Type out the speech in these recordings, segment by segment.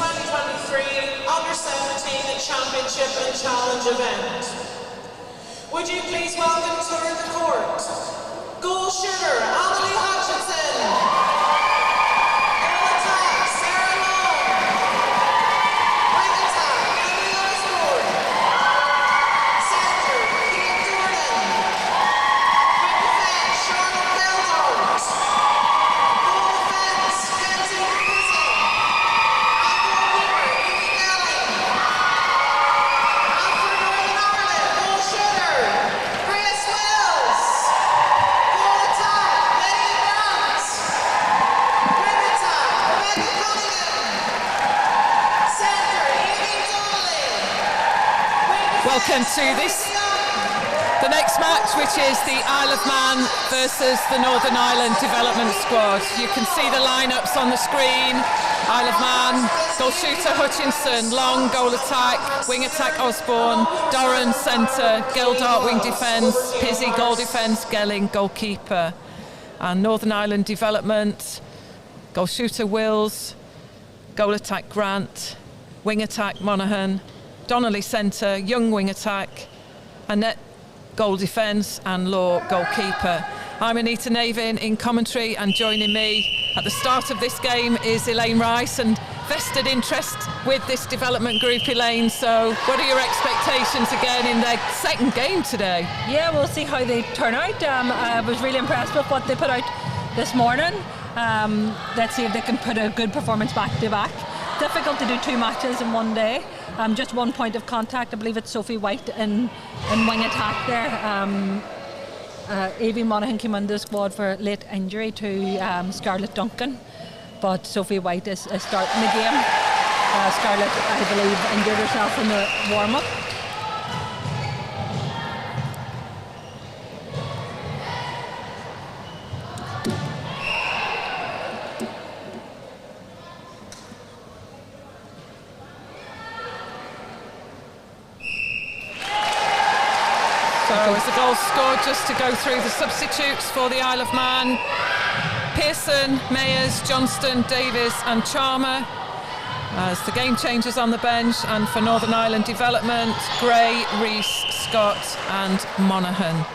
2023 Under-17 Championship and Challenge event. Would you please welcome to the court, goal shooter Amelie Hutchinson. Welcome to the next match, which is the Isle of Man versus the Northern Ireland Development Squad. You can see the lineups on the screen. Isle of Man, goal shooter Hutchinson, long goal attack, wing attack Osborne, Doran centre, Geldart wing defence, Pizzy goal defence, Gelling goalkeeper. And Northern Ireland Development, goal shooter Wills, goal attack Grant, wing attack Monaghan, Donnelly centre, Young wing attack, Annette goal defence and Law goalkeeper. I'm Anita Navin in commentary, and joining me at the start of this game is Elaine Rice, and vested interest with this development group, Elaine. So what are your expectations again in their second game today? Yeah, we'll see how they turn out. I was really impressed with what they put out this morning. Let's see if they can put a good performance back to back. Difficult to do two matches in one day. Just 1 point of contact. I believe it's Sophie White in wing attack there. Aoibhinn Monaghan came into the squad for late injury to Scarlett Duncan, but Sophie White is starting the game. Scarlett, I believe, injured herself in the warm-up. As the goal scored, just to go through the substitutes for the Isle of Man: Pearson, Mayers, Johnston, Davis and Charmer. As the game changers on the bench, and for Northern Ireland Development, Gray, Rees, Scott and Monaghan.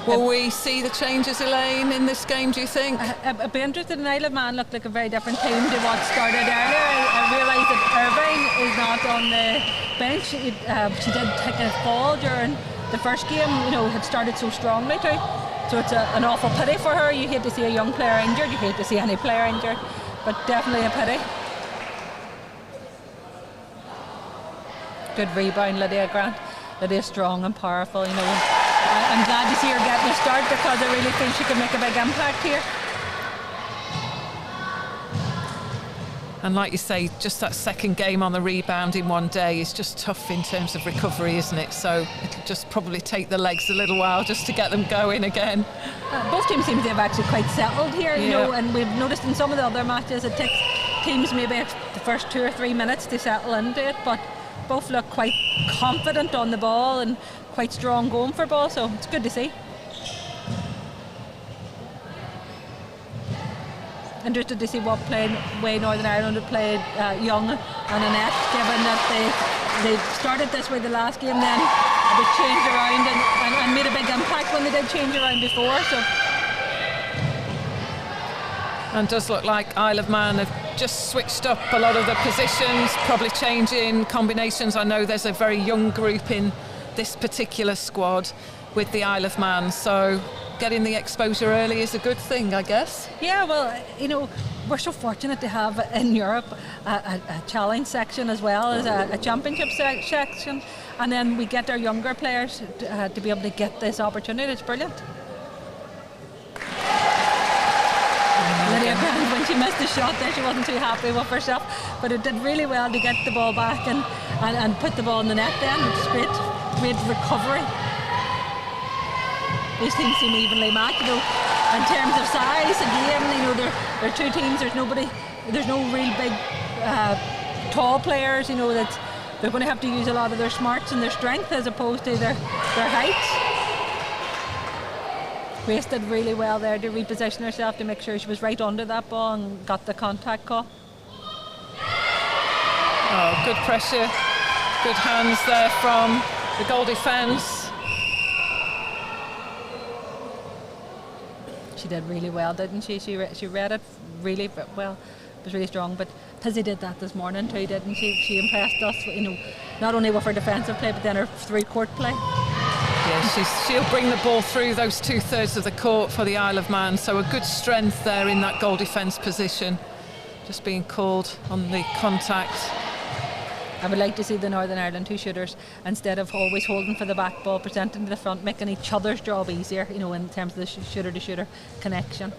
Will we see the changes, Elaine, in this game, do you think? I'd be interested in Isle of Man. Looked like a very different team to what started earlier. I realised that Irvine is not on the bench. She did take a fall during the first game, had started so strongly too. So it's an awful pity for her. You hate to see a young player injured, you hate to see any player injured, but definitely a pity. Good rebound, Lydia Grant. Lydia's strong and powerful, I'm glad to see her getting a start, because I really think she can make a big impact here. And like you say, just that second game on the rebound in one day is just tough in terms of recovery, isn't it? So it'll just probably take the legs a little while just to get them going again. Both teams seem to have actually quite settled here, and we've noticed in some of the other matches it takes teams maybe the first 2 or 3 minutes to settle into it, but both look quite confident on the ball and quite strong going for ball, so it's good to see. Interested to see what way Northern Ireland had played Young and Annette, given that they started this way the last game, then they changed around and made a big impact when they did change around before. So. And does look like Isle of Man have just switched up a lot of the positions, probably changing combinations. I know there's a very young group in this particular squad with the Isle of Man, so getting the exposure early is a good thing, I guess. Yeah, well, we're so fortunate to have in Europe a challenge section as well as a championship section, and then we get our younger players to be able to get this opportunity. It's brilliant. Lydia Grant, when she missed the shot there, she wasn't too happy with herself, but it did really well to get the ball back and put the ball in the net then. It's great recovery. These teams seem evenly matched, in terms of size. Again, they're two teams. There's no real big, tall players. That they're going to have to use a lot of their smarts and their strength as opposed to their height. Grace did really well there to reposition herself to make sure she was right under that ball and got the contact call. good pressure, good hands there from the goal defence. She did really well, didn't she? She read it really well. It was really strong, but Pizzy did that this morning too, didn't she? She impressed us, you know, not only with her defensive play, but then her three-court play. Yeah, she'll bring the ball through those 2/3 of the court for the Isle of Man, so a good strength there in that goal defence position. Just being called on the contact. I would like to see the Northern Ireland two shooters, instead of always holding for the back ball, presenting to the front, making each other's job easier, you know, in terms of the shooter-to-shooter connection.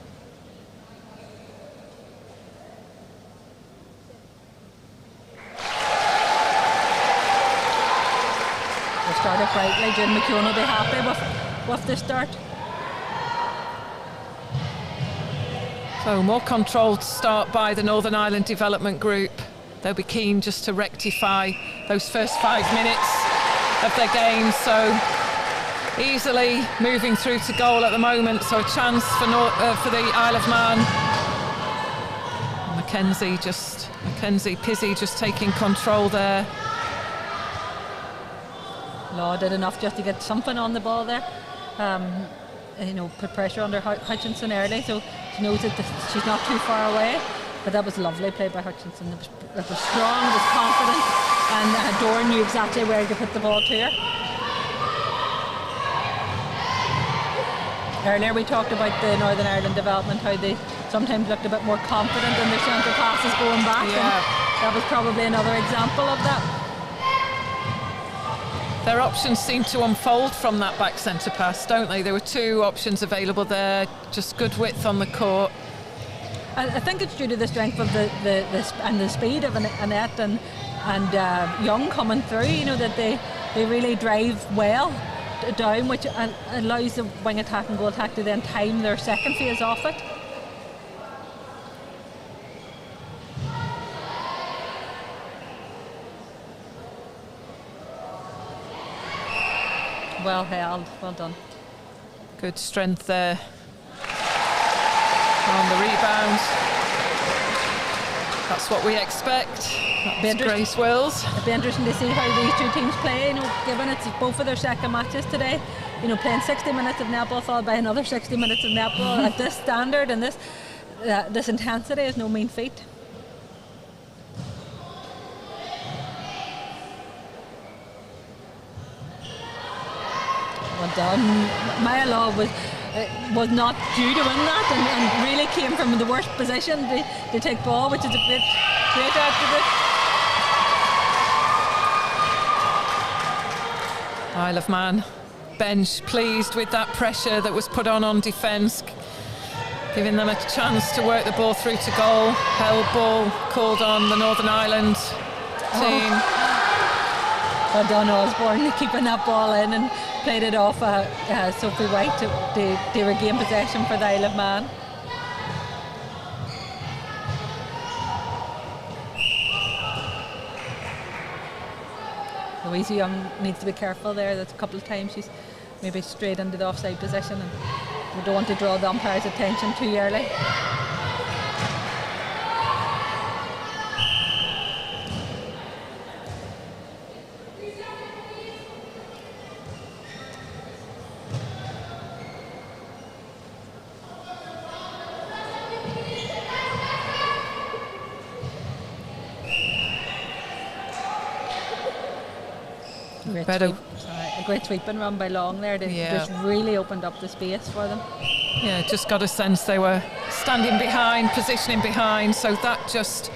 They started brightly. June McKeown will be happy with the start. So more controlled start by the Northern Ireland Development Group. They'll be keen just to rectify those first 5 minutes of their game. So easily moving through to goal at the moment. So a chance for the Isle of Man. Mackenzie Pizzy just taking control there. Law did enough just to get something on the ball there. You know, put pressure under Hutchinson early, so she knows that she's not too far away. But that was lovely play by Hutchinson. It was strong, it was confident, and Doran knew exactly where to put the ball to her. Earlier we talked about the Northern Ireland development, how they sometimes looked a bit more confident in their centre passes going back, yeah. And that was probably another example of that. Their options seem to unfold from that back centre pass, don't they? There were 2 options available there, just good width on the court. I think it's due to the strength of the speed of Annette and Young coming through, you know, that they really drive well down, which allows the wing attack and goal attack to then time their second phase off it. Well held, well done. Good strength there on the rebound. That's what we expect. That's Grace Wills. It'll be interesting to see how these two teams play, you know, given it's both of their second matches today. You know, playing 60 minutes of netball followed by another 60 minutes of netball at this standard and this intensity is no mean feat. Well done. Maya Law was not due to win that and really came from the worst position to take ball, which is a great attribute. Isle of Man bench pleased with that pressure that was put on defence, giving them a chance to work the ball through to goal. Held ball called on the Northern Ireland team. Well done, Osborne, keeping that ball in and played it off Sophie White to regain possession for the Isle of Man. Louisa Young needs to be careful there. There's a couple of times she's maybe straight into the offside position, and we don't want to draw the umpire's attention too early. A great sweeping run by Long there. They just really opened up the space for them. Yeah, just got a sense they were standing behind, positioning behind, so that just,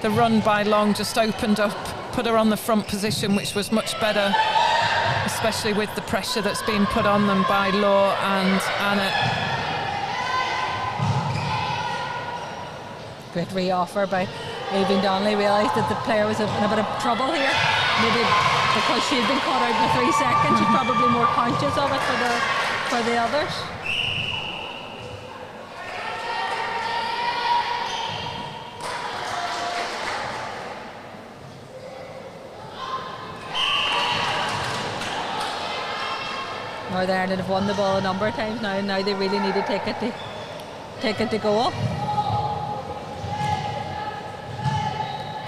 the run by Long just opened up, put her on the front position, which was much better, especially with the pressure that's being put on them by Law and Anna. Great re-offer by Aoibhinn Donnelly. Realised that the player was in a bit of trouble here. Maybe because she had been caught out in the 3 seconds, she's probably more conscious of it for the others. Northern Ireland have won the ball a number of times now, and now they really need to take it to goal.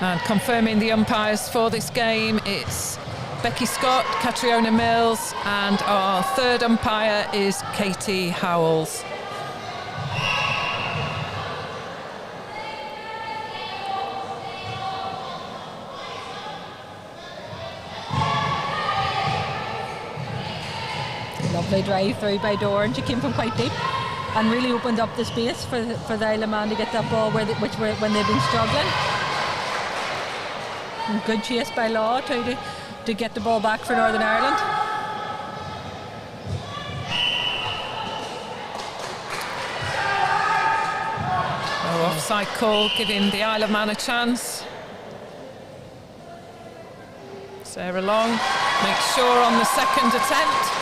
And confirming the umpires for this game, it's Becky Scott, Catriona Mills, and our third umpire is Katie Howells. Lovely drive through by Doran. She came from quite deep and really opened up the space for the Isle of Man to get that ball when they've been struggling. And good chase by Law to get the ball back for Northern Ireland. Oh, offside call, giving the Isle of Man a chance. Sarah Long makes sure on the second attempt.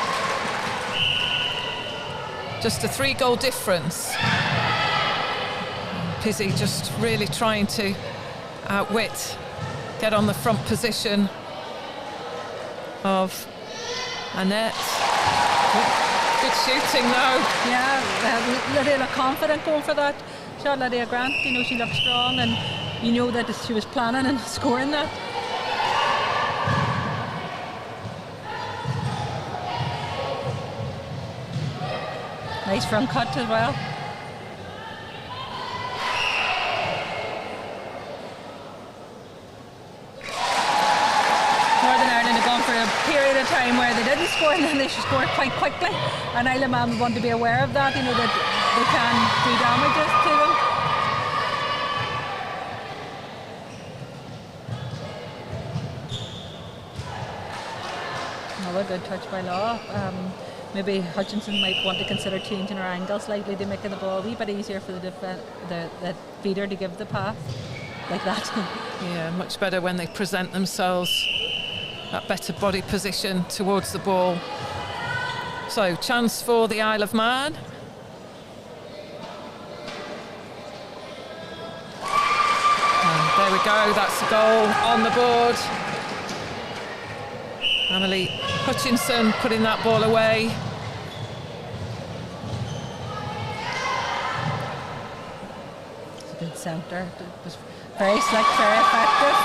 Just a 3-goal difference. Pizzy just really trying to outwit, get on the front position of Annette. Good shooting though. Yeah, Lydia looked confident going for that shot. Lydia Grant, you know, she looked strong, and you know that she was planning and scoring that. Nice front cut as well. Northern Ireland have gone for a period of time where they didn't score, and then they scored quite quickly. And Isle of Man want to be aware of that, you know, that they can do damages to them. Another good touch by Law. Maybe Hutchinson might want to consider changing her angle slightly to make the ball a wee bit easier for the feeder to give the pass like that. Yeah, much better when they present themselves at better body position towards the ball. So, chance for the Isle of Man. And there we go, that's a goal on the board. Emily Hutchinson putting that ball away. It's a good centre. It was very slick, very effective,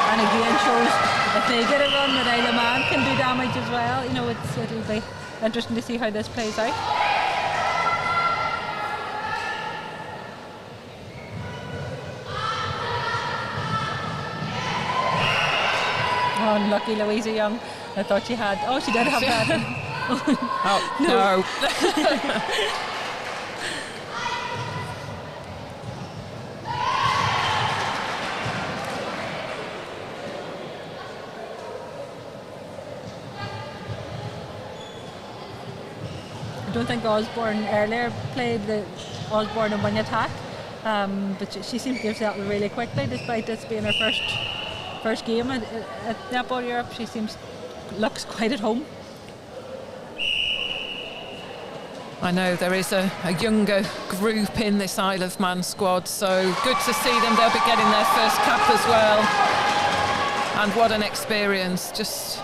and again shows if they get a run that Isle of Man can do damage as well. You know, it'll be interesting to see how this plays out. Oh, unlucky Louisa Young. I thought she had. Oh, she did have that. Oh, no. I don't think Osborne earlier played the Osborne and wing attack, but she seemed to give that really quickly, despite this being her first game at Netball Europe. She looks quite at home. I know there is a younger group in this Isle of Man squad, so good to see them. They'll be getting their first cap as well. And what an experience, just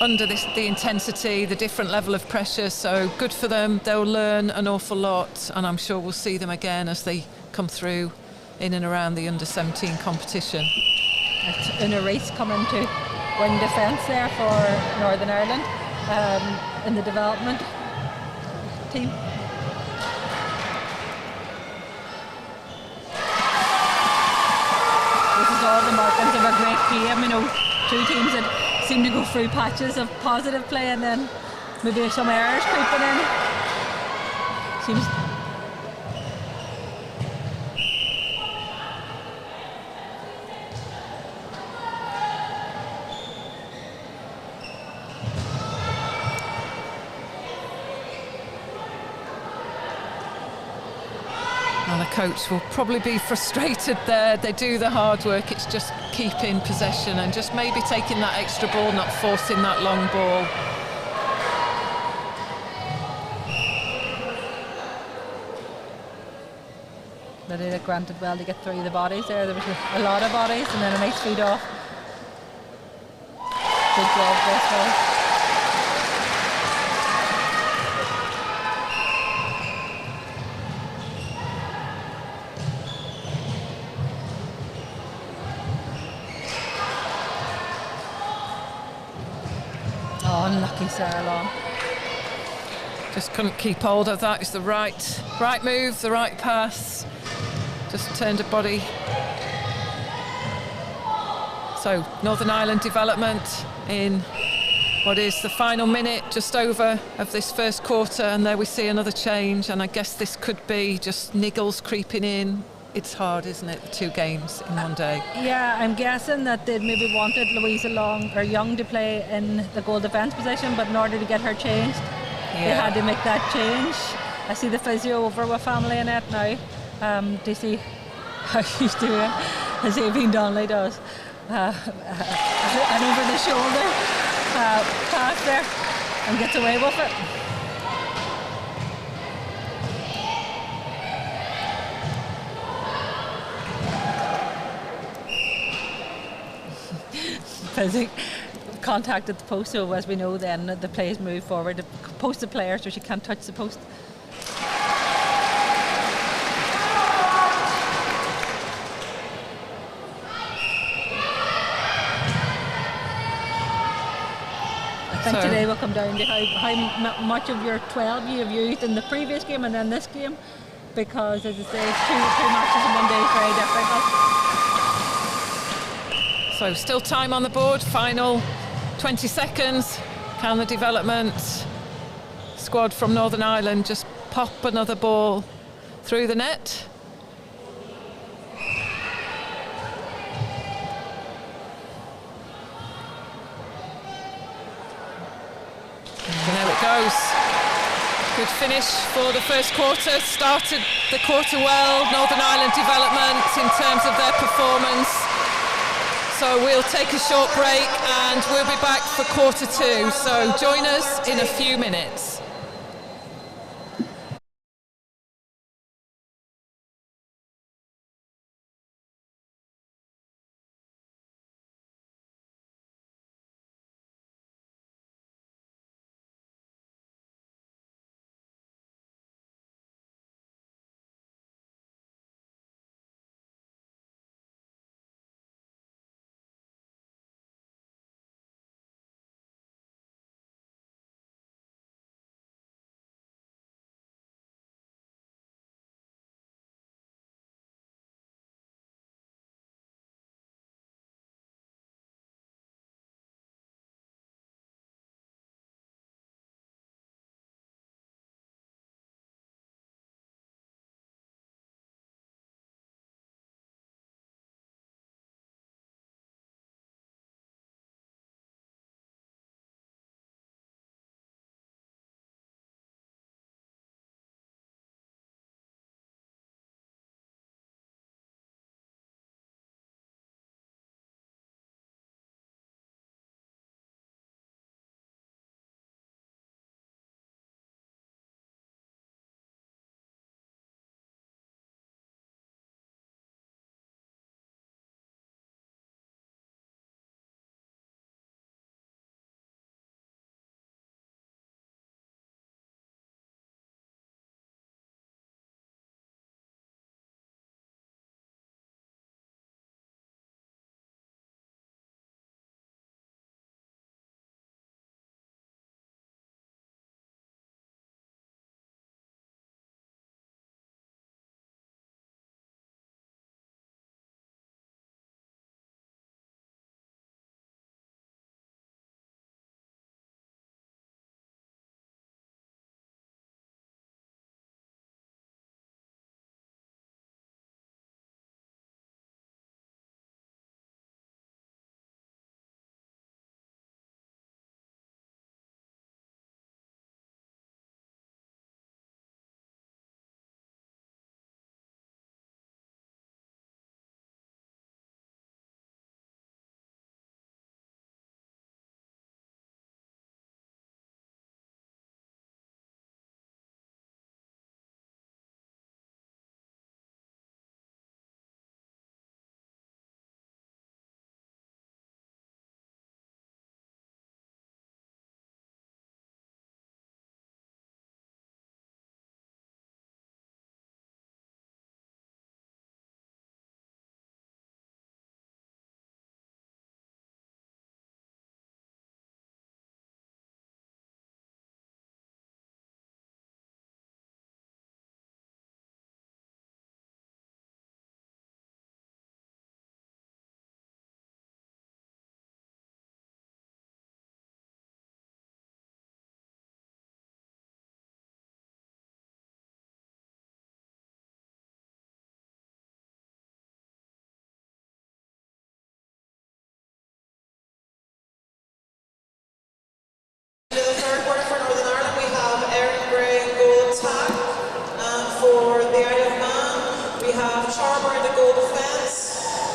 under the intensity, the different level of pressure, so good for them. They'll learn an awful lot, and I'm sure we'll see them again as they come through in and around the under-17 competition. In a race coming to wing defence there for Northern Ireland in the development team. This is all the markings of a great game, you know, two teams that seem to go through patches of positive play and then maybe some errors creeping in. Seems coach will probably be frustrated there. They do the hard work, it's just keeping possession and just maybe taking that extra ball, not forcing that long ball. They did it granted well to get through the bodies there. There was a lot of bodies and then a nice feed off. Good job this way. unlucky Sarah Long. Just couldn't keep hold of that. It's the right move, the right pass. Just turned a body. So Northern Ireland development in what is the final minute, just over, of this first quarter, and there we see another change, and I guess this could be just niggles creeping in. It's hard, isn't it, the 2 games in one day? Yeah, I'm guessing that they maybe wanted Louisa Long or Young to play in the goal defence position, but in order to get her changed, they had to make that change. I see the physio over with Family Annette now. Do you see how she's doing? As Aoibhinn Donnelly does. An over the shoulder pass there and gets away with it. Physic contacted the post, so as we know then the players move forward. The post the player so she can't touch the post. I think today will come down to how much of your 12 you have used in the previous game and then this game, because as I say, two matches in one day is very difficult. So still time on the board, final 20 seconds. Can the development squad from Northern Ireland just pop another ball through the net? And there it goes. Good finish for the first quarter. Started the quarter well. Northern Ireland development in terms of their performance. So we'll take a short break and we'll be back for quarter 2. So join us in a few minutes.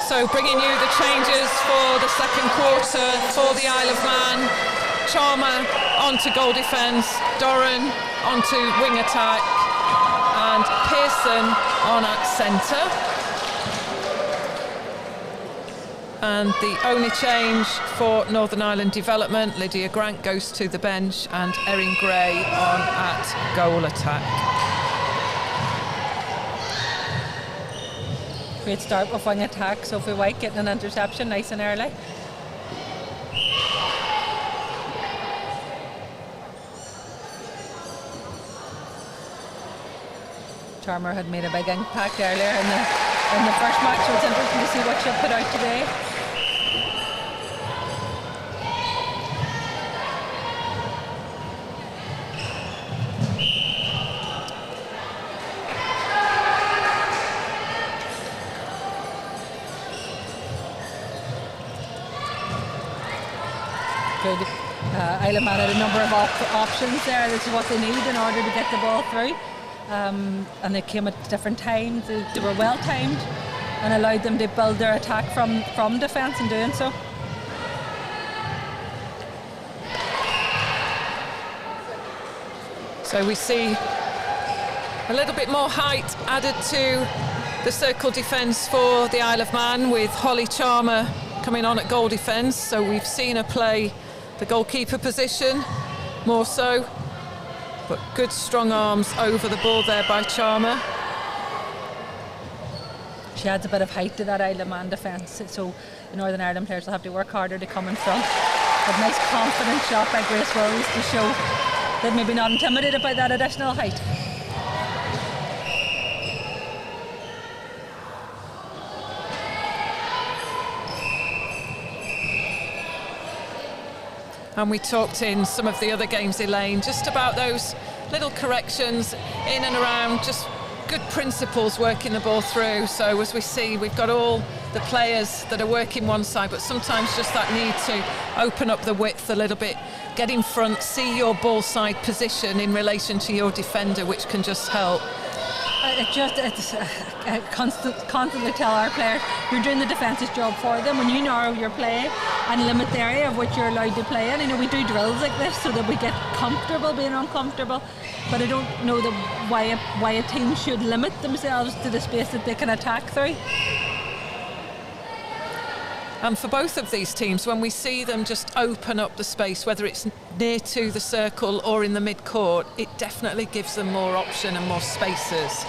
So bringing you the changes for the second quarter for the Isle of Man. Chalmer onto goal defence, Doran onto wing attack, and Pearson on at centre. And the only change for Northern Ireland Development, Lydia Grant goes to the bench and Erin Gray on at goal attack. Great start with wing attack. Sophie White getting an interception nice and early. Charmer had made a big impact earlier in the first match, so it's interesting to see what she'll put out today. Good. Isle of Man had a number of options there. This is what they need in order to get the ball through. And they came at different times. They were well timed and allowed them to build their attack from defence in doing so. So we see a little bit more height added to the circle defence for the Isle of Man, with Holly Chalmer coming on at goal defence. So we've seen her play the goalkeeper position more so. But good strong arms over the ball there by Chalmer. She adds a bit of height to that Isle of Man defence, so the Northern Ireland players will have to work harder to come in front. But nice confident shot by Grace Wills to show that maybe not intimidated by that additional height. And we talked in some of the other games, Elaine, just about those little corrections in and around, just good principles working the ball through. So as we see, we've got all the players that are working one side, but sometimes just that need to open up the width a little bit, get in front, see your ball side position in relation to your defender, which can just help. Constantly tell our players, you're doing the defence's job for them. When you narrow your play and limit the area of which you're allowed to play in, we do drills like this so that we get comfortable being uncomfortable. But I don't know why a team should limit themselves to the space that they can attack through. And for both of these teams, when we see them just open up the space, whether it's near to the circle or in the mid-court, it definitely gives them more option and more spaces.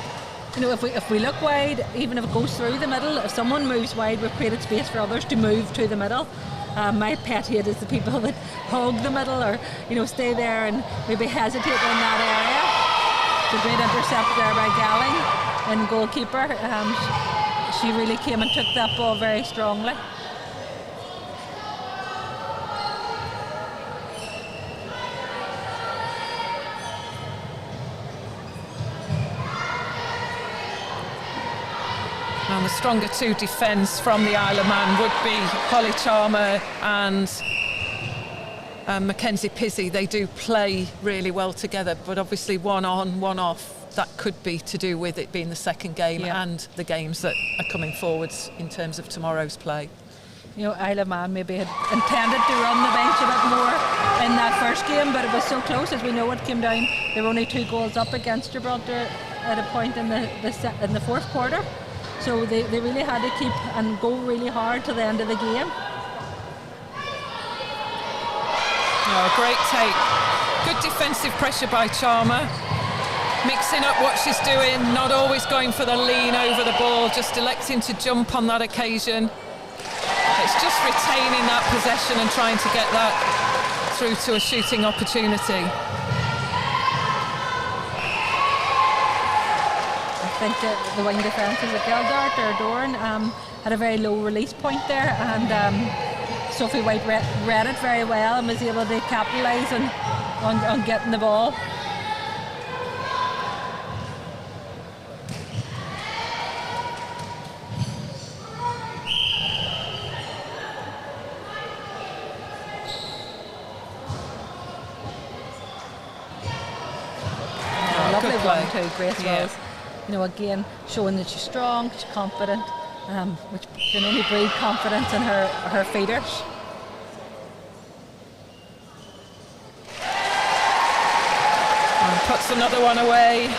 If we look wide, even if it goes through the middle, if someone moves wide, we've created space for others to move to the middle. My pet hate is the people that hog the middle or stay there and maybe hesitate in that area. It's a great intercept there by Galling and goalkeeper. She really came and took that ball very strongly. And the stronger two defence from the Isle of Man would be Holly Chalmer and Mackenzie Pizzey. They do play really well together, but obviously one on, one off, that could be to do with it being the second game and the games that are coming forwards in terms of tomorrow's play. Isle of Man maybe had intended to run the bench a bit more in that first game, but it was so close. As we know, it came down. They were only 2 goals up against Gibraltar at a point in the fourth quarter. So they really had to keep and go really hard to the end of the game. Great take. Good defensive pressure by Chalmer. Mixing up what she's doing, not always going for the lean over the ball, just electing to jump on that occasion. It's just retaining that possession and trying to get that through to a shooting opportunity. I think that the wing defences at Geldart or Doran had a very low release point there, and Sophie White read it very well and was able to capitalise on getting the ball. Lovely one too, Grace Wills. Again, showing that she's strong, she's confident, which can only breed confidence in her feeders. And puts another one away.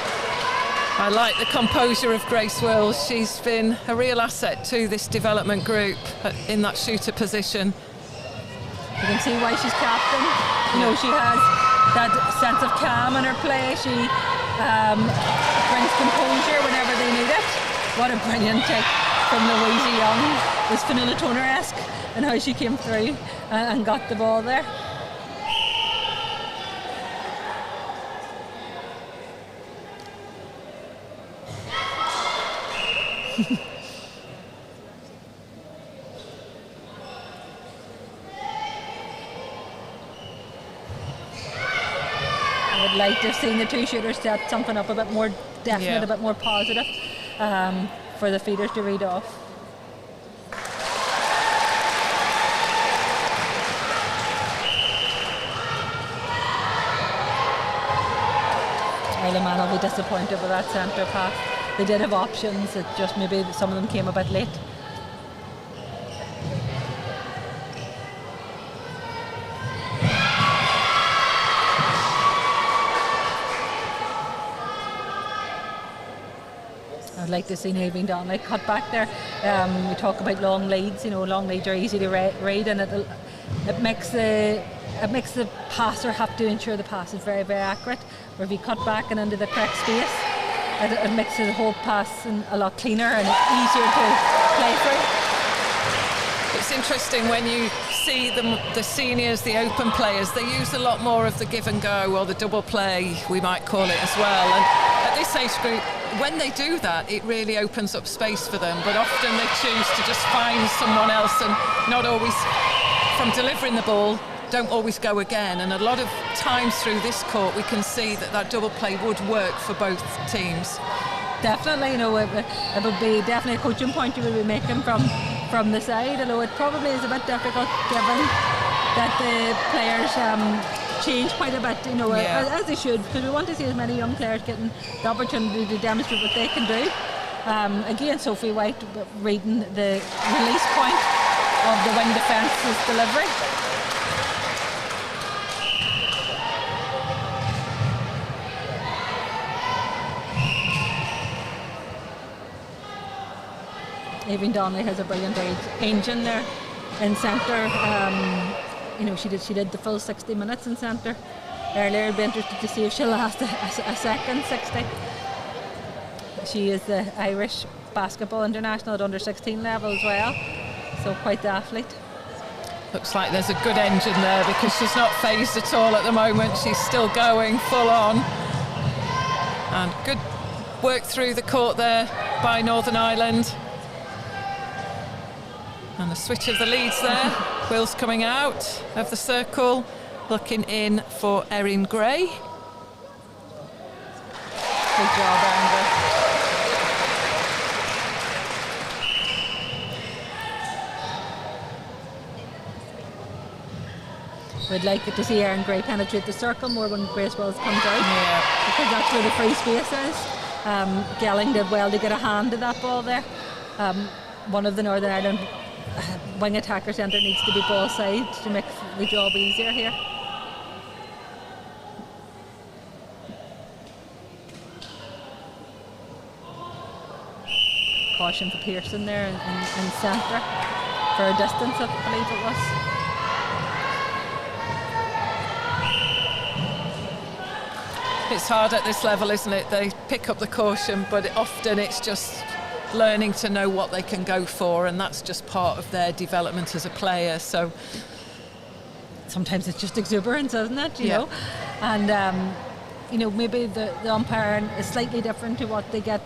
I like the composure of Grace Wills. She's been a real asset to this development group in that shooter position. You can see why she's captain. You know, she has that sense of calm in her play. She brings composure whenever they need it. What a brilliant kick from Louisa Young. It was Fionnuala Toner-esque and how she came through and got the ball there. I would like to have seen the two shooters set something up a bit more definite, a bit more positive for the feeders to read off. Isle of Man will be disappointed with that centre pass. They did have options, it just maybe some of them came a bit late. I'd like to see Naoimhín Donnelly cut back there. We talk about long leads, you know, long leads are easy to read, and it makes the passer have to ensure the pass is very, very accurate. Where if you cut back and into the correct space, it makes the whole pass a lot cleaner and easier to play through. It's interesting when you see the seniors, the open players, they use a lot more of the give and go, or the double play, we might call it as well. And at this age group, when they do that, it really opens up space for them. But often they choose to just find someone else, and not always, from delivering the ball, don't always go again. And a lot of times through this court, we can see that double play would work for both teams. Definitely, you know, it would be definitely a coaching point you would be making from the side, although it probably is a bit difficult given that the players change quite a bit, you know, as they should, because we want to see as many young players getting the opportunity to demonstrate what they can do. Again, Sophie White reading the release point of the wing defence's delivery. Naoimhín Donnelly has a brilliant engine there in centre. You know, she did the full 60 minutes in centre earlier. I'd be interested to see if she'll last a second 60. She is the Irish basketball international at under 16 level as well, so quite the athlete. Looks like there's a good engine there, because she's not phased at all at the moment. She's still going full on. And good work through the court there by Northern Ireland. And the switch of the leads there. Wills coming out of the circle, looking in for Erin Gray. Good job, Amber. We'd like to see Erin Gray penetrate the circle more when Grace Wills comes out, because that's where the free space is. Gelling did well to get a hand to that ball there. One of the Northern Ireland wing attacker centre needs to be ball side to make the job easier here. Caution for Pearson there in centre for a distance, I believe it was. It's hard at this level, isn't it? They pick up the caution, but often it's just learning to know what they can go for, and that's just part of their development as a player. So sometimes it's just exuberance, isn't it? You know, and you know, maybe the umpire is slightly different to what they get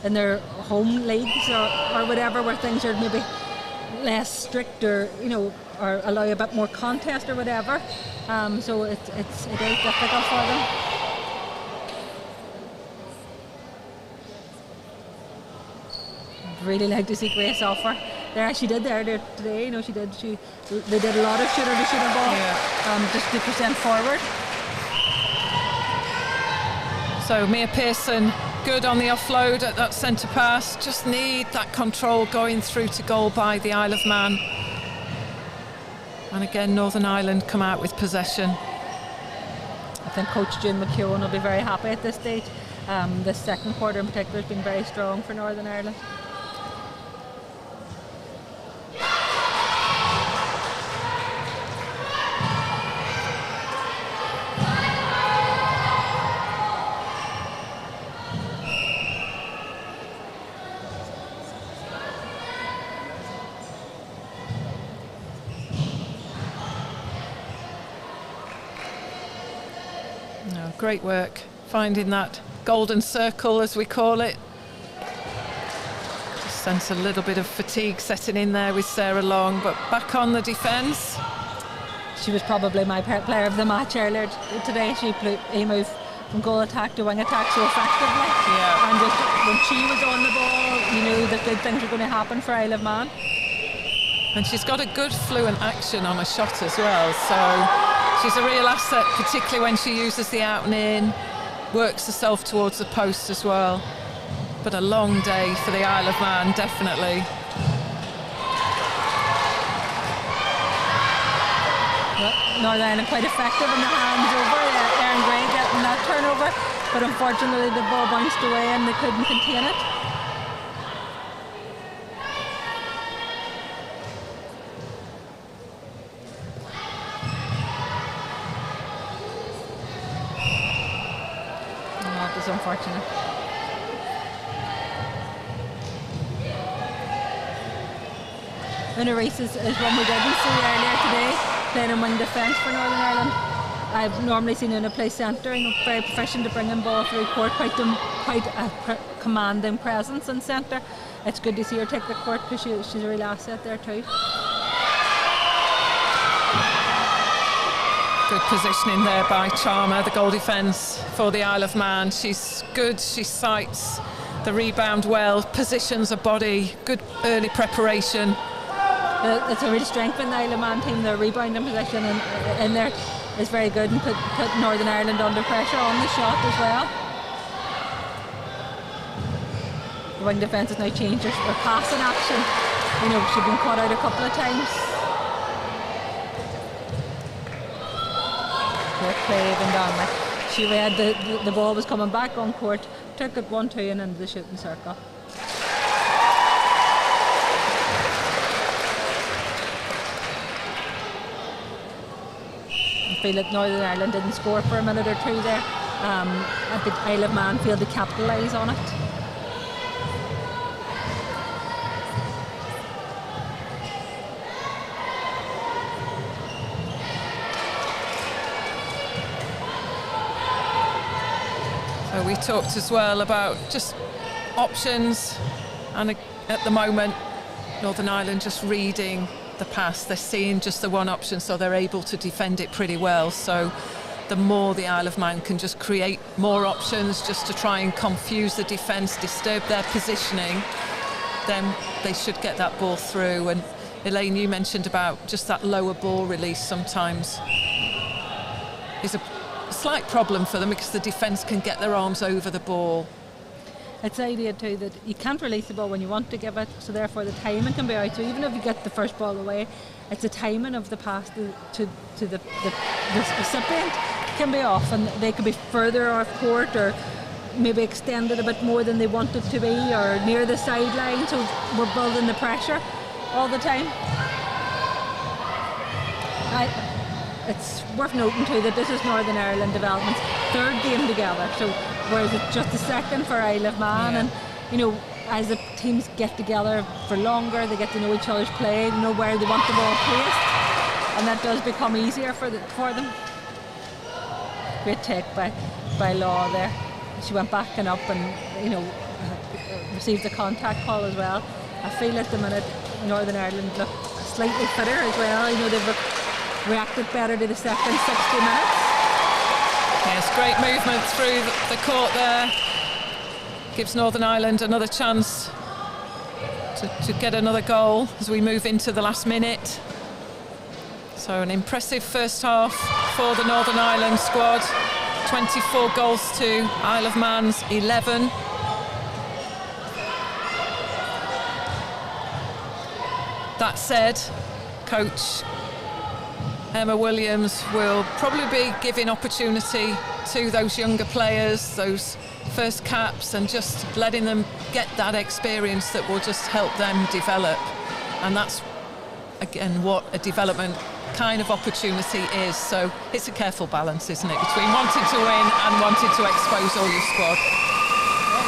in their home leagues or whatever, where things are maybe less strict, or you know, or allow a bit more contest or whatever. So it is difficult for them. Really like to see Grace offer there. She did there today, you know, they did a lot of shooter to shooter ball, just to present forward. So Mia Pearson good on the offload at that centre pass. Just need that control going through to goal by the Isle of Man. And again, Northern Ireland come out with possession. I think Coach June McKeown will be very happy at this stage. This second quarter in particular has been very strong for Northern Ireland. No, great work finding that golden circle, as we call it. Just sense a little bit of fatigue setting in there with Sarah Long, but back on the defence. She was probably my player of the match earlier today. She moved from goal attack to wing attack so effectively. Yeah. And just when she was on the ball, you knew that good things were going to happen for Isle of Man. And she's got a good fluent action on a shot as well, so she's a real asset, particularly when she uses the out and in, works herself towards the post as well. But a long day for the Isle of Man, definitely. Well, Northern Ireland quite effective in the hands over. Erin Gray getting that turnover, but unfortunately the ball bounced away and they couldn't contain it. Unfortunate. Una Reese is one we didn't see earlier today, playing in wing defence for Northern Ireland. I've normally seen Una play centre, very proficient to bring in ball through court, quite a commanding presence in centre. It's good to see her take the court because she's a real asset there too. Good positioning there by Charmer, the goal defence for the Isle of Man. She's good, she sights the rebound well, positions her body, good early preparation. It's a real strength in the Isle of Man team. Their rebounding position in there is very good and put Northern Ireland under pressure on the shot as well. The wing defence has now changed her passing action. She's been caught out a couple of times. Play even down. She read the ball was coming back on court, took it 1-2 and into the shooting circle. I feel that Northern Ireland didn't score for a minute or two there. I think Isle of Man failed to capitalise on it. We talked as well about just options, and at the moment Northern Ireland just reading the pass. They're seeing just the one option, so they're able to defend it pretty well. So the more the Isle of Man can just create more options just to try and confuse the defence, disturb their positioning, then they should get that ball through. And Elaine, you mentioned about just that lower ball release sometimes is a slight problem for them because the defence can get their arms over the ball. It's the idea too that you can't release the ball when you want to give it, so therefore the timing can be out. So even if you get the first ball away, it's the timing of the pass to the recipient can be off, and they could be further off court or maybe extended a bit more than they want it to be, or near the sideline, so we're building the pressure all the time. It's worth noting too that this is Northern Ireland Development's third game together, so whereas it's just the second for Isle of Man, and as the teams get together for longer, they get to know each other's play, know where they want the ball placed, and that does become easier for them. Great take by Law there. She went back and up and received a contact call as well. I feel at the minute Northern Ireland look slightly fitter as well. They've reacted better to the second 60 minutes. Yes, great movement through the court there. Gives Northern Ireland another chance to get another goal as we move into the last minute. So an impressive first half for the Northern Ireland squad. 24 goals to Isle of Man's 11. that said, Coach Emma Williams will probably be giving opportunity to those younger players, those first caps, and just letting them get that experience that will just help them develop. And that's, again, what a development kind of opportunity is. So it's a careful balance, isn't it, between wanting to win and wanting to expose all your squad.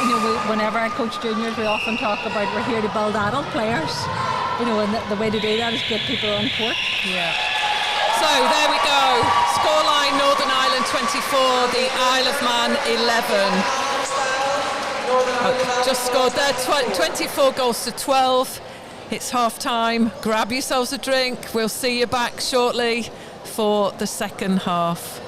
You know, whenever I coach juniors, we often talk about we're here to build adult players. You know, and the way to do that is get people on court. Yeah. So there we go. Scoreline: Northern Ireland 24, the Isle of Man 11. Just scored there, 24 goals to 12. It's half time. Grab yourselves a drink. We'll see you back shortly for the second half.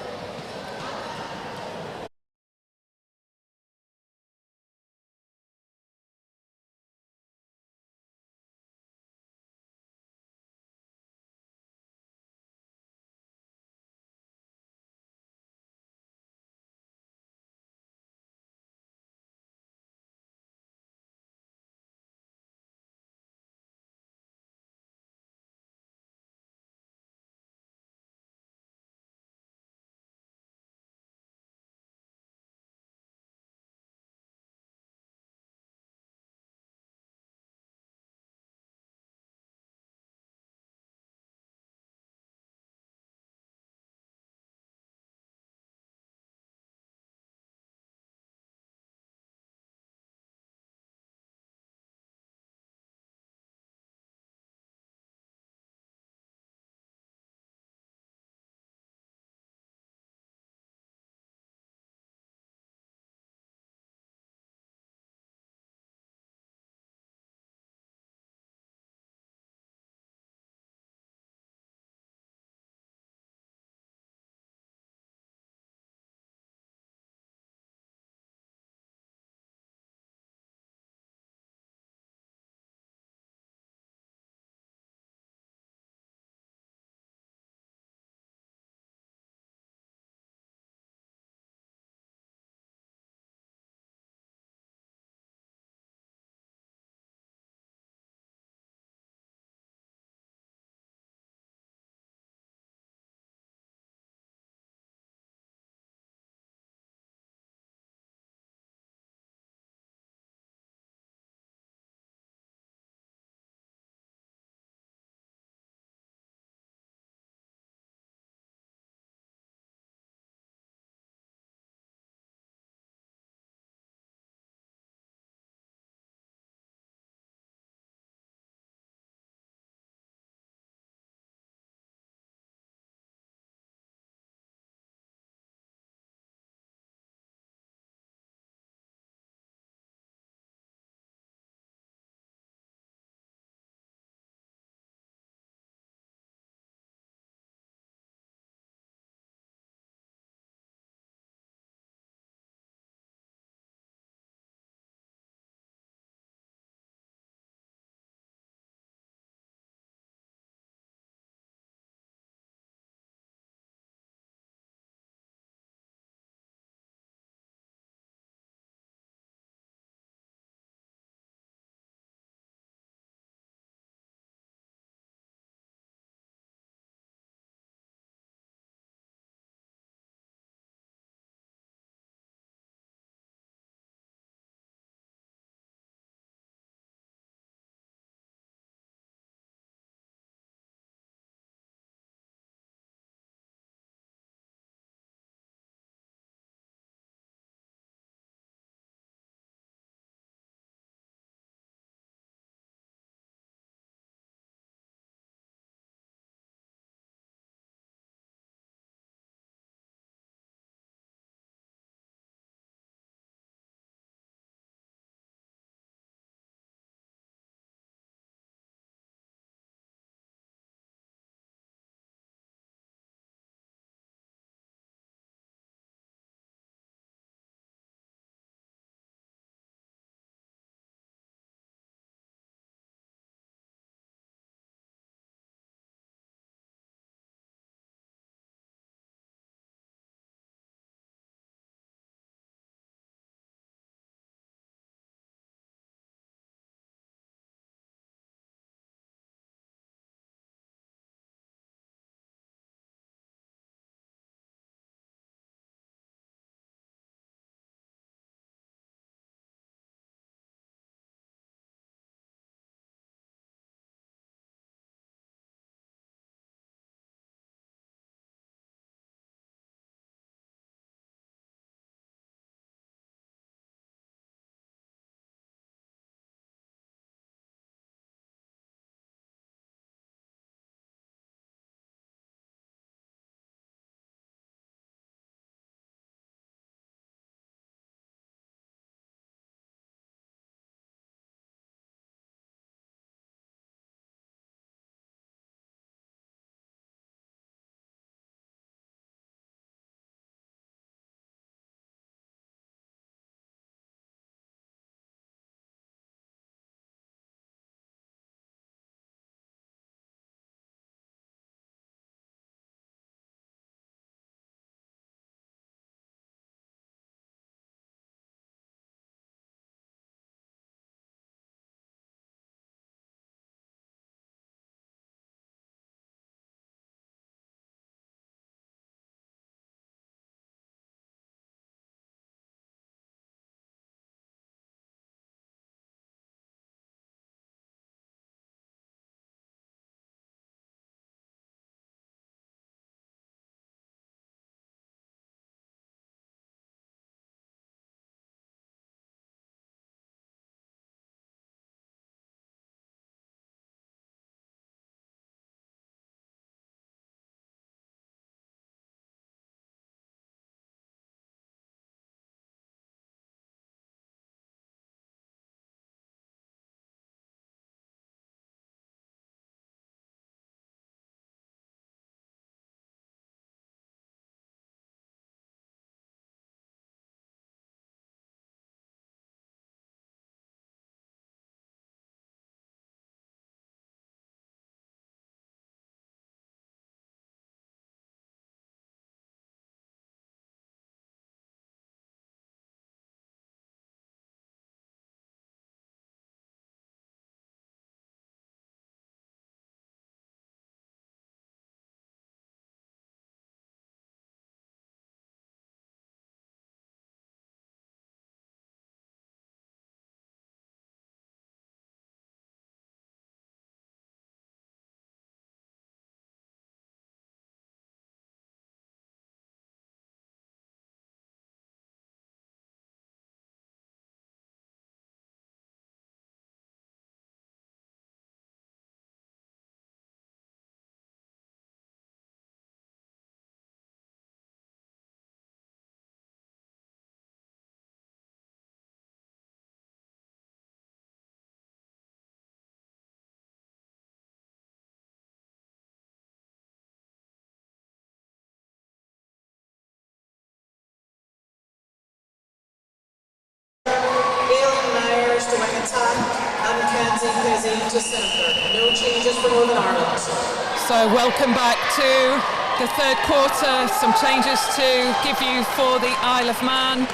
Mackenzie Pizzy to centre. No changes for Northern Ireland. So welcome back to the third quarter. Some changes to give you for the Isle of Man.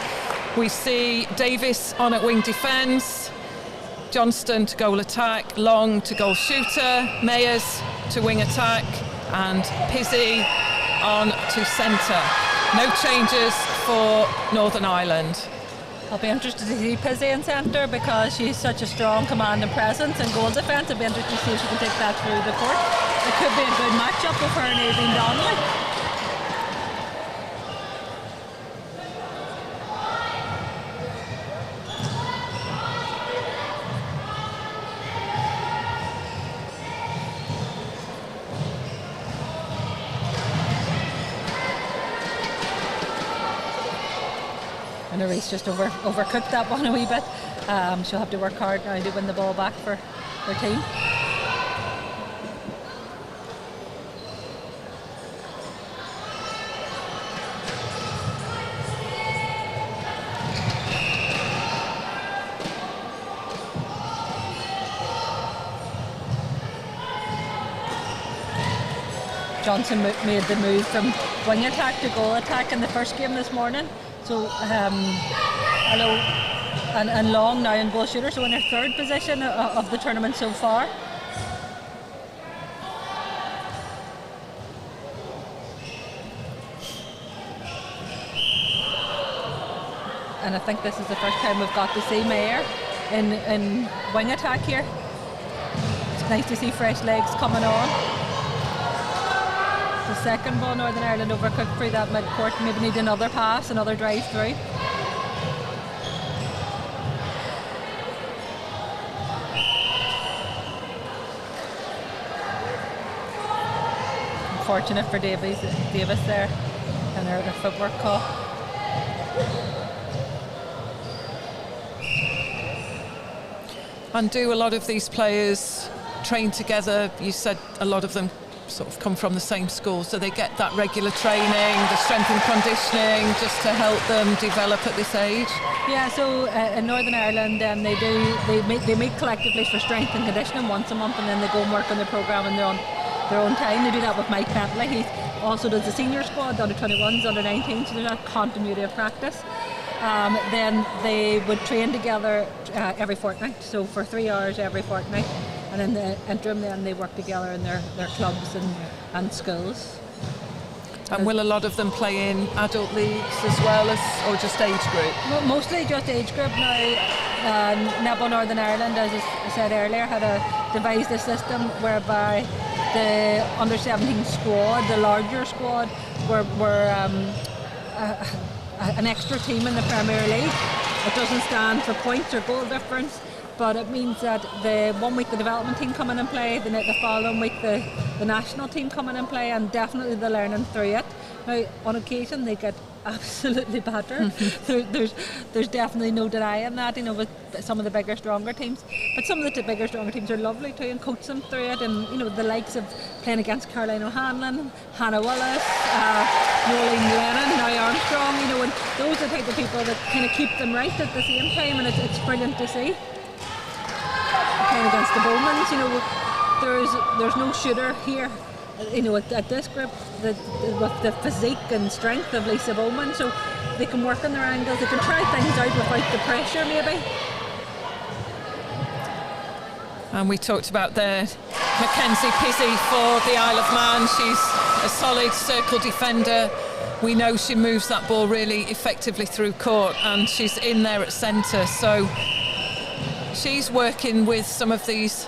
We see Davis on at wing defence, Johnston to goal attack, Long to goal shooter, Mayers to wing attack, and Pizzy on to centre. No changes for Northern Ireland. I'll be interested to see Pizzy in centre because she's such a strong command and presence in goal defence. I'll be interested to see if she can take that through the court. It could be a good match-up with her and Aileen Donnelly. And Reese just overcooked that one a wee bit. She'll have to work hard now to win the ball back for her team. Johnson made the move from wing attack to goal attack in the first game this morning. So, hello, and Long now in goal shooter, so in her third position of the tournament so far. And I think this is the first time we've got to see Mayer in wing attack here. It's nice to see fresh legs coming on. The second ball, Northern Ireland overcooked through that mid-court, maybe need another pass, another drive through. Unfortunate for Davis there and her footwork call. And do a lot of these players train together? You said a lot of them sort of come from the same school, so they get that regular training, the strength and conditioning, just to help them develop at this age. Yeah, so in Northern Ireland they meet collectively for strength and conditioning once a month, and then they go and work on their programme in their own time. They do that with Mike Bentley. He also does the senior squad, under 21s, under 19s, so there's that continuity of practice. Then they would train together every fortnight, so for 3 hours every fortnight. And in the interim then they work together in their clubs and schools. And will a lot of them play in adult leagues as well as, or just age group? Mostly just age group now. Netball Northern Ireland, as I said earlier, devised a system whereby the under-17 squad, the larger squad, were an extra team in the Premier League. It doesn't stand for points or goal difference, but it means that the 1 week the development team come in and play, the following week the national team come in and play, and definitely they're learning through it. Now, on occasion they get absolutely battered. There's definitely no denying that, with some of the bigger, stronger teams. But some of the bigger, stronger teams are lovely too and coach them through it. And the likes of playing against Caroline O'Hanlon, Hannah Willis, Nolene Lennon, now Armstrong. And those are the type of people that kind of keep them right at the same time, and it's brilliant to see. Playing against the Bowmans, there's no shooter here. At this group, with the physique and strength of Lisa Bowman, so they can work on their angles, they can try things out without the pressure maybe. And we talked about there Mackenzie Pizzy for the Isle of Man. She's a solid circle defender. We know she moves that ball really effectively through court, and she's in there at centre, so she's working with some of these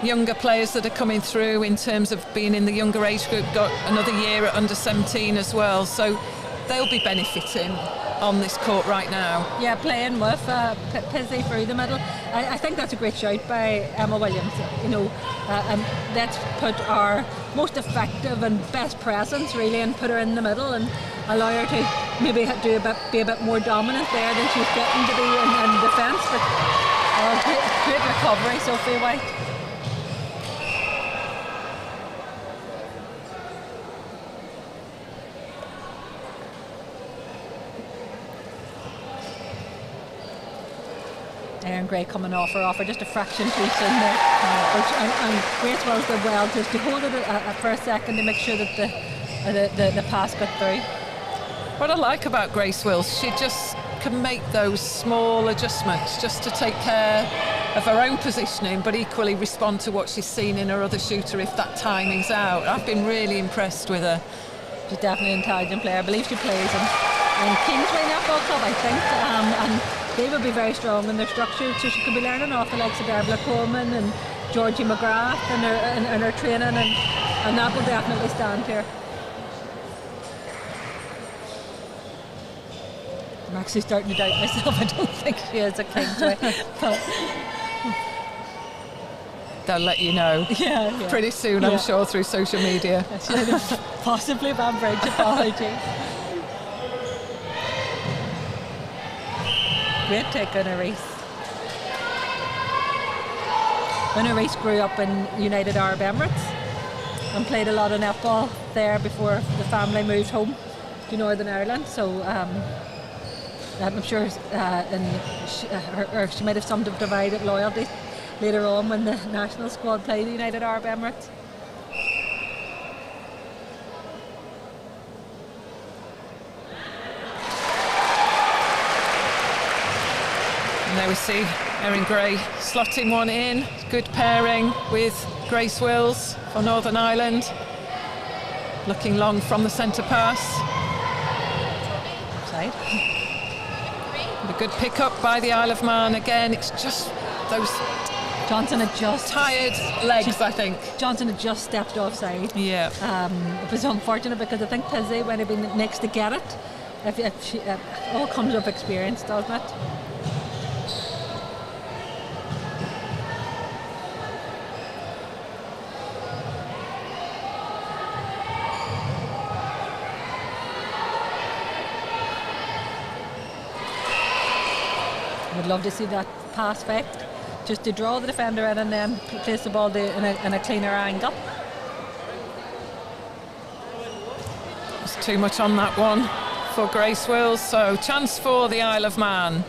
younger players that are coming through in terms of being in the younger age group, got another year at under 17 as well, so they'll be benefiting on this court right now. Yeah, playing with Pizzy through the middle. I think that's a great shout by Emma Williams, and let's put our most effective and best presence really and put her in the middle and allow her to maybe be a bit more dominant there than she's getting to be in defence. But great recovery, Sophie White. Erin Gray coming off her just a fraction too soon there. And Grace Wills did well just to hold it for a second to make sure that the pass got through. What I like about Grace Wills, she just can make those small adjustments just to take care of her own positioning, but equally respond to what she's seen in her other shooter if that timing's out. I've been really impressed with her. She's definitely an intelligent player. I believe she plays in Kingsway Netball Club, I think, and they would be very strong in their structure, so she could be learning off the likes of Deborah Coleman and Georgie McGrath and her training, and that will definitely stand here. I'm actually starting to doubt myself. I don't think she is a Kingsway. But they'll let you know pretty soon, I'm sure, through social media. I should have possibly Van Bridge apology. Great take on Reese. Reese grew up in United Arab Emirates and played a lot of netball there before the family moved home to Northern Ireland. So I'm sure she might have some divided loyalty later on when the national squad played the United Arab Emirates. And there we see Erin Gray slotting one in. Good pairing with Grace Wills for Northern Ireland. Looking long from the centre pass. Side. A good pick up by the Isle of Man. Again, it's just those Johnson had just tired legs, I think. Johnson had just stepped offside. Yeah. It was unfortunate because I think Pizzi would have been next to get it. If she, all comes with experience, doesn't it? Would love to see that pass fake, just to draw the defender in and then place the ball in a cleaner angle. There's too much on that one for Grace Wills, so chance for the Isle of Man.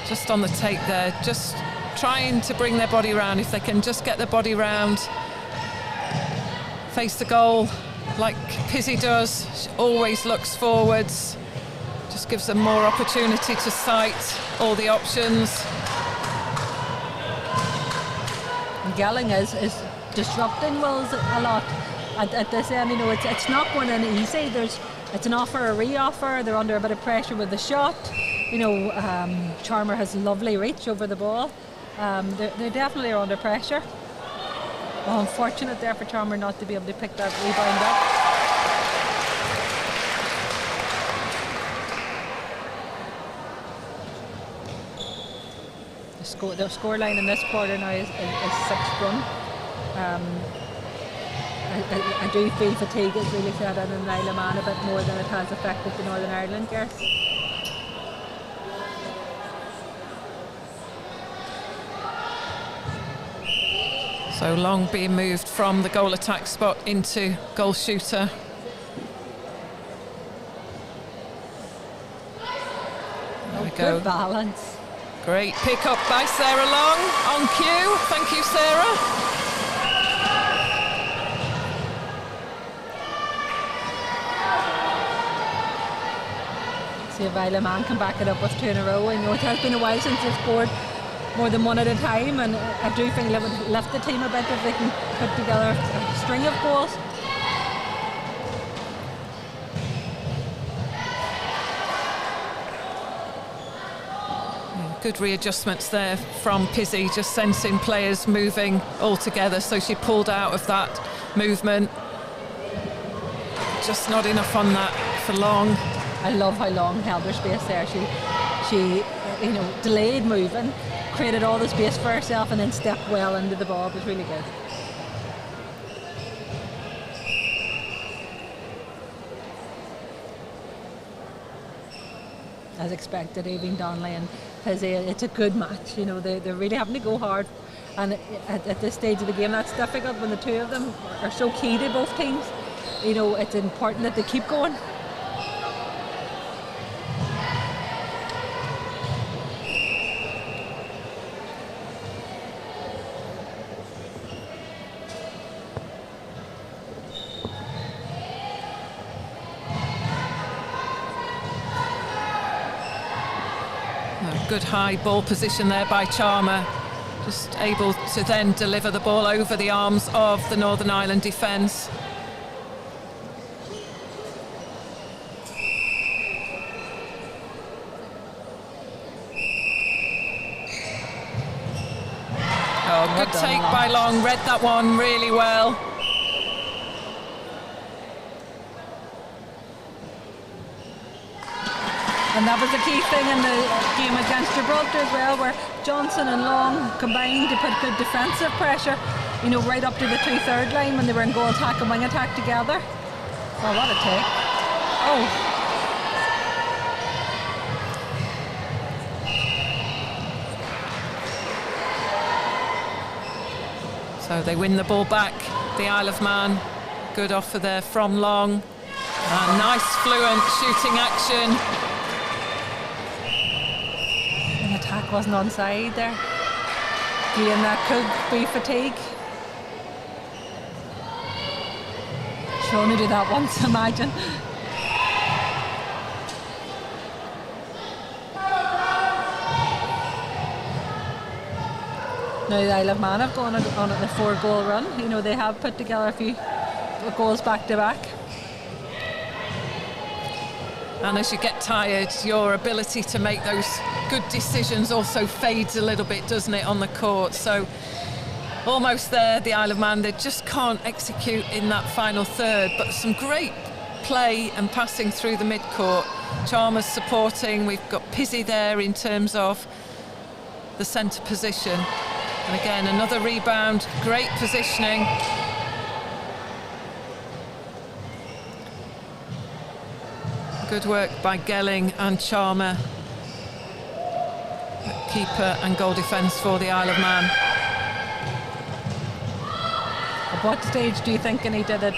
Just on the take there, just trying to bring their body round. If they can just get their body round, face the goal like Pizzi does. She always looks forwards, just gives them more opportunity to sight all the options. Gelling is disrupting Wills a lot at this end. You know, it's not going in easy. It's an offer, a re-offer. They're under a bit of pressure with the shot. You know, Charmer has lovely reach over the ball. They definitely are under pressure. Well, unfortunate there for Charmer not to be able to pick that rebound up. The score line in this quarter now is 6-1. I do feel fatigue has really set in the Isle of Man a bit more than it has affected the Northern Ireland girls. So Long being moved from the goal attack spot into goal shooter. There we go. Good balance. Great pick up by Sarah Long on cue. Thank you, Sarah. See if Isle of Man can back it up with 2 in a row. I know it has been a while since they've scored more than one at a time, and I do think it would lift the team a bit if they can put together a string of goals. Good readjustments there from Pizzi, just sensing players moving all together, so she pulled out of that movement. Just not enough on that for Long. I love how Long held her space there. She you know, delayed moving, created all the space for herself, and then stepped well into the ball. It was really good. As expected, Aoibhinn Donnelly and Pizzi, it's a good match. You know, they're really having to go hard, and at this stage of the game, that's difficult when the two of them are so key to both teams. You know, it's important that they keep going. Good high ball position there by Charmer. Just able to then deliver the ball over the arms of the Northern Ireland defence. Oh, good take by Long, read that one really well. And that was the key thing in the game against Gibraltar as well, where Johnson and Long combined to put good defensive pressure, you know, right up to the 2/3 line when they were in goal attack and wing attack together. Oh, what a take. Oh. So they win the ball back, the Isle of Man. Good offer there from Long. And nice fluent shooting action. The attack wasn't onside there. Again, that could be fatigue. She'll only do that once, imagine. Now the Isle of Man have gone on a 4-goal run. You know, they have put together a few goals back to back. And as you get tired, your ability to make those good decisions also fades a little bit, doesn't it, on the court? So almost there, the Isle of Man, they just can't execute in that final third, but some great play and passing through the mid-court. Chalmers supporting, we've got Pizzi there in terms of the centre position. And again, another rebound, great positioning. Good work by Gelling and Charmer. Keeper and goal defence for the Isle of Man. At what stage do you think, Anita, that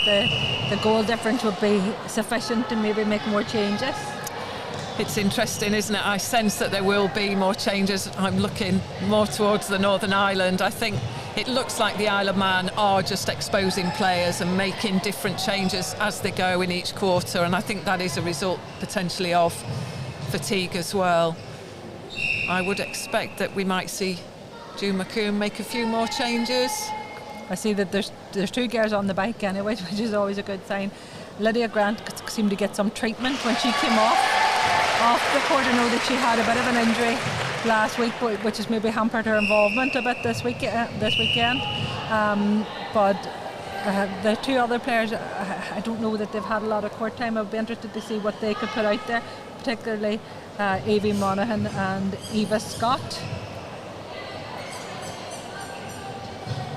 the goal difference would be sufficient to maybe make more changes? It's interesting, isn't it? I sense that there will be more changes. I'm looking more towards the Northern Ireland. I think it looks like the Isle of Man are just exposing players and making different changes as they go in each quarter, and I think that is a result potentially of fatigue as well. I would expect that we might see June McComb make a few more changes. I see that there's 2 girls on the bike anyway, which is always a good sign. Lydia Grant seemed to get some treatment when she came off the court. I know that she had a bit of an injury last week, which has maybe hampered her involvement a bit this weekend. But the 2 other players, I don't know that they've had a lot of court time. I'd be interested to see what they could put out there, particularly Aoibhe Monaghan and Eva Scott.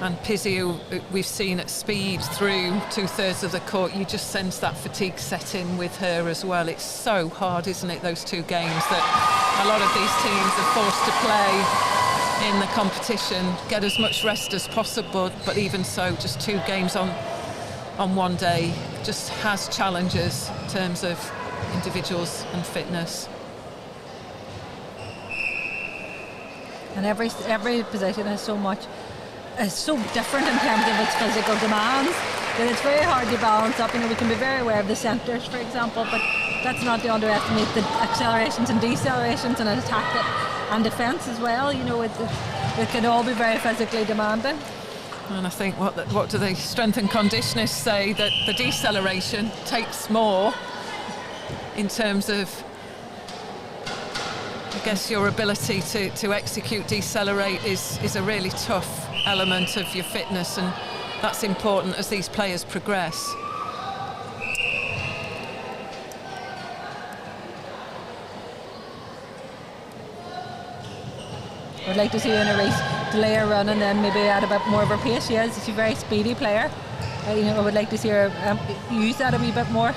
And Pizzi, who we've seen at speed through 2/3 of the court, you just sense that fatigue set in with her as well. It's so hard, isn't it, those 2 games that a lot of these teams are forced to play in the competition, get as much rest as possible, but even so, just 2 games on one day just has challenges in terms of individuals and fitness. And every position has is so different in terms of its physical demands that it's very hard to balance up. You know, we can be very aware of the centres, for example, but that's not to underestimate the accelerations and decelerations and attack and defence as well. You know, it can all be very physically demanding. And I think what do the strength and conditionists say, that the deceleration takes more in terms of, I guess, your ability to execute decelerate is a really tough element of your fitness, and that's important as these players progress. I'd like to see her in a race delay her run and then maybe add a bit more of her pace. She's a very speedy player. You know, I would like to see her use that a wee bit more.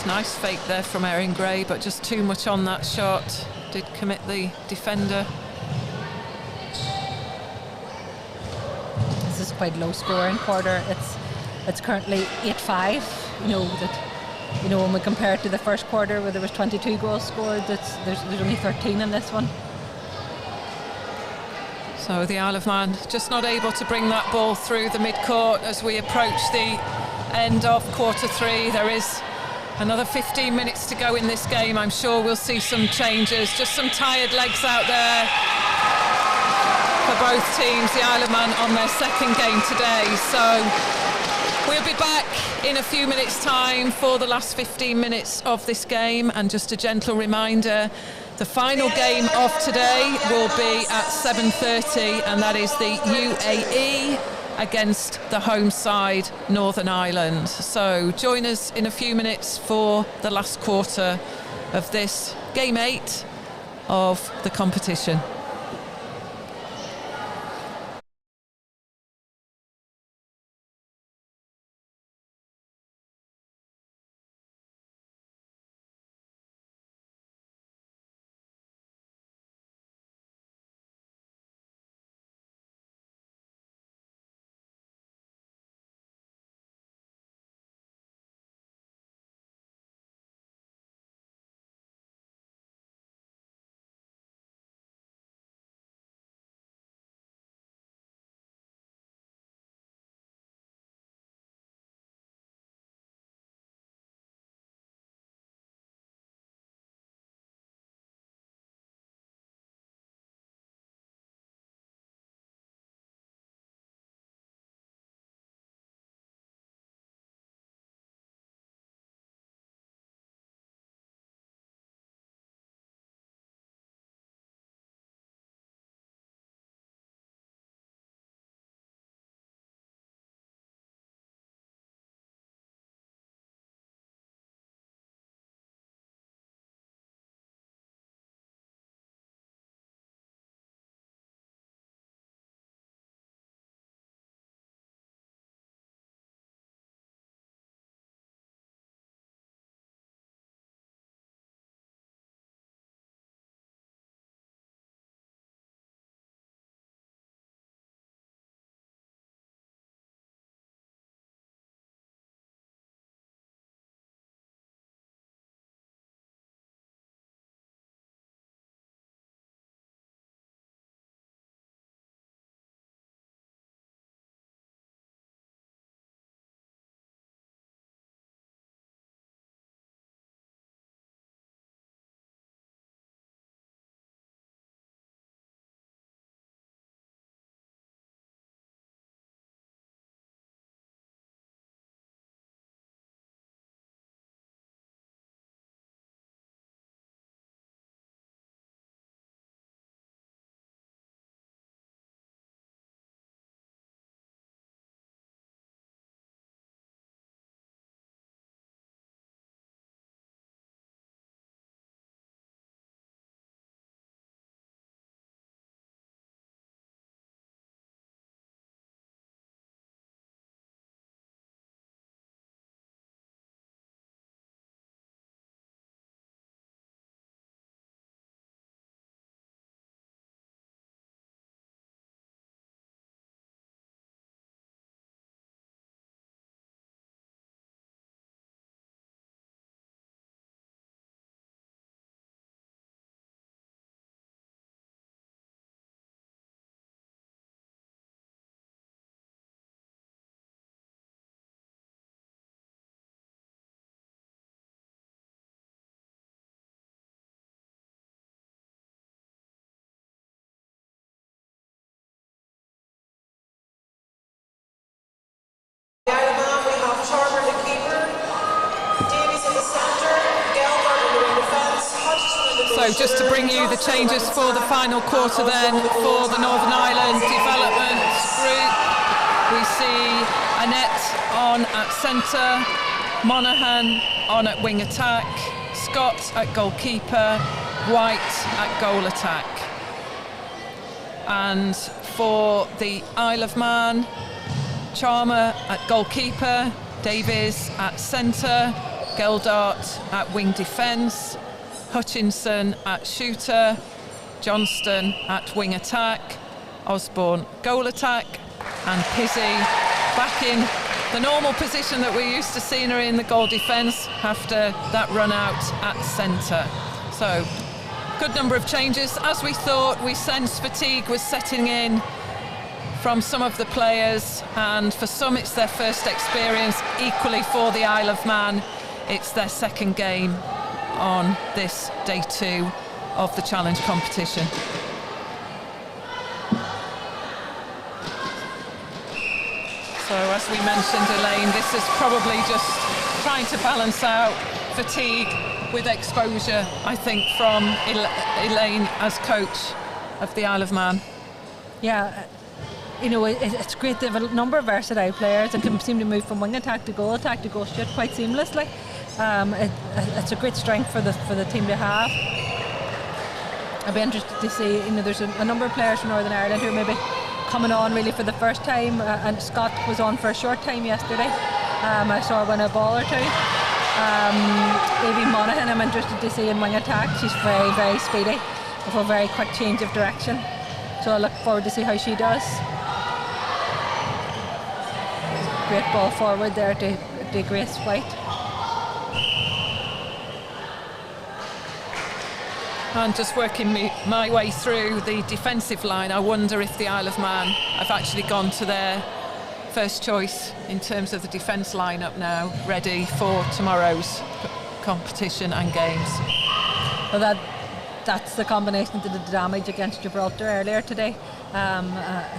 Nice fake there from Erin Gray, but just too much on that shot. Did commit the defender. This is quite low scoring quarter. It's currently 8-5. You know, when we compare it to the first quarter where there was 22 goals scored, there's only 13 in this one. So the Isle of Man just not able to bring that ball through the mid-court as we approach the end of quarter 3. There is another 15 minutes to go in this game. I'm sure we'll see some changes, just some tired legs out there for both teams. The Isle of Man on their second game today. So we'll be back in a few minutes' time for the last 15 minutes of this game. And just a gentle reminder, the final game of today will be at 7:30, and that is the UAE against the home side, Northern Ireland. So join us in a few minutes for the last quarter of this game 8 of the competition. So just to bring you the changes for the final quarter then for the Northern Ireland development group. We see Annette on at centre, Monaghan on at wing attack, Scott at goalkeeper, White at goal attack. And for the Isle of Man, Charmer at goalkeeper, Davies at centre, Geldart at wing defence, Hutchinson at shooter, Johnston at wing attack, Osborne goal attack, and Pizzi back in the normal position that we're used to seeing her in, the goal defence, after that run out at centre. So good number of changes. As we thought, we sensed fatigue was setting in from some of the players, and for some it's their first experience. Equally for the Isle of Man, it's their second game on this day 2 of the challenge competition. So as we mentioned, Elaine, this is probably just trying to balance out fatigue with exposure, I think, from Elaine as coach of the Isle of Man. Yeah, you know, it's great to have a number of versatile players that can seem to move from wing attack to goal shoot quite seamlessly. It's a great strength for the team to have. I'd be interested to see, you know, there's a number of players from Northern Ireland who are maybe coming on really for the first time, and Scott was on for a short time yesterday. I saw her win a ball or two. Evie Monaghan, I'm interested to see in wing attack. She's very, very speedy with a very quick change of direction. So I look forward to see how she does. Great ball forward there to Grace White. And just working my way through the defensive line, I wonder if the Isle of Man have actually gone to their first choice in terms of the defence lineup now, ready for tomorrow's competition and games. Well, that's the combination that did the damage against Gibraltar earlier today.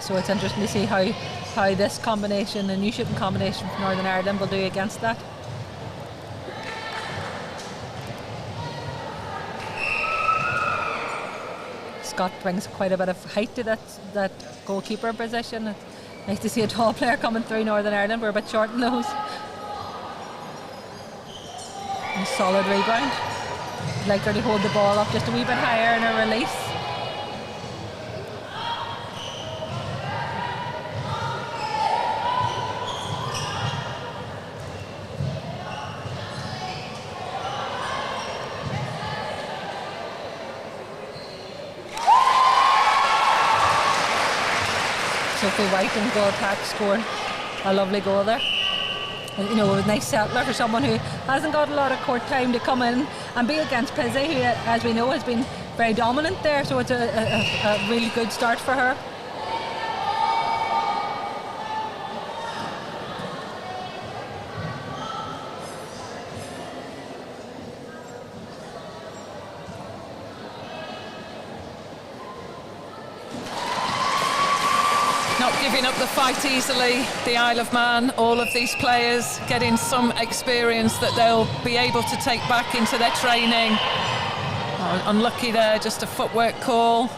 So it's interesting to see how this combination, a new shooting combination from Northern Ireland, will do against that. Scott brings quite a bit of height to that goalkeeper position. It's nice to see a tall player coming through Northern Ireland. We're a bit short in those. And solid rebound. I'd like her to hold the ball up just a wee bit higher in her release. Sophie White in goal attack scoring a lovely goal there. And, you know, a nice settler for someone who hasn't got a lot of court time to come in and be against Pizzi, who, as we know, has been very dominant there. So it's a really good start for her. Not giving up the fight easily, the Isle of Man. All of these players getting some experience that they'll be able to take back into their training. Oh, unlucky there, just a footwork call.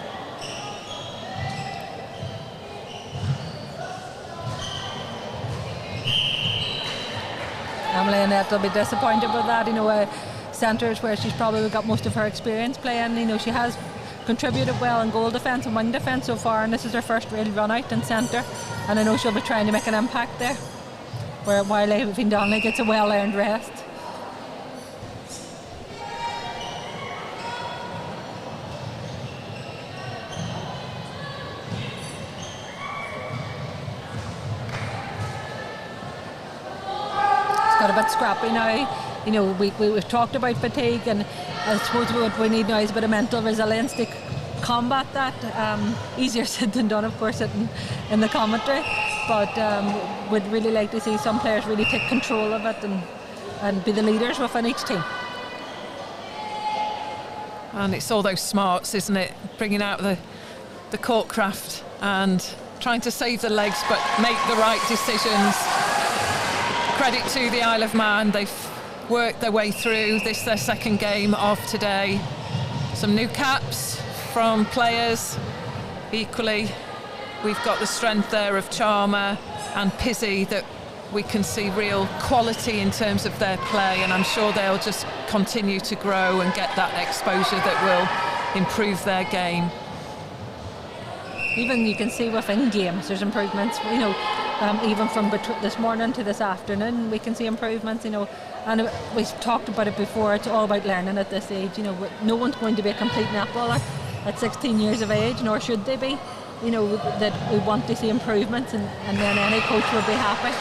Emily Annette will be disappointed with that. You know, centres where she's probably got most of her experience playing. You know, she has contributed well in goal defence and wing defence so far, and this is her first real run out in centre, and I know she'll be trying to make an impact there, while Aoibhinn Donnelly gets a well earned rest. It's got a bit scrappy now. You know, we've talked about fatigue, and I suppose what we need now is a bit of mental resilience to combat that. Easier said than done, of course, in the commentary, but would really like to see some players really take control of it and be the leaders within each team. And it's all those smarts, isn't it? Bringing out the court craft and trying to save the legs but make the right decisions. Credit to the Isle of Man. They've worked their way through this, their second game of today. Some new caps from players. Equally, we've got the strength there of Charmer and Pizzi, that we can see real quality in terms of their play, and I'm sure they'll just continue to grow and get that exposure that will improve their game. Even you can see within games there's improvements, you know, even from this morning to this afternoon we can see improvements, you know, and we've talked about it before. It's all about learning at this age, you know. No one's going to be a complete netballer at 16 years of age, nor should they be. You know, that we want to see improvements, and then any coach will be happy.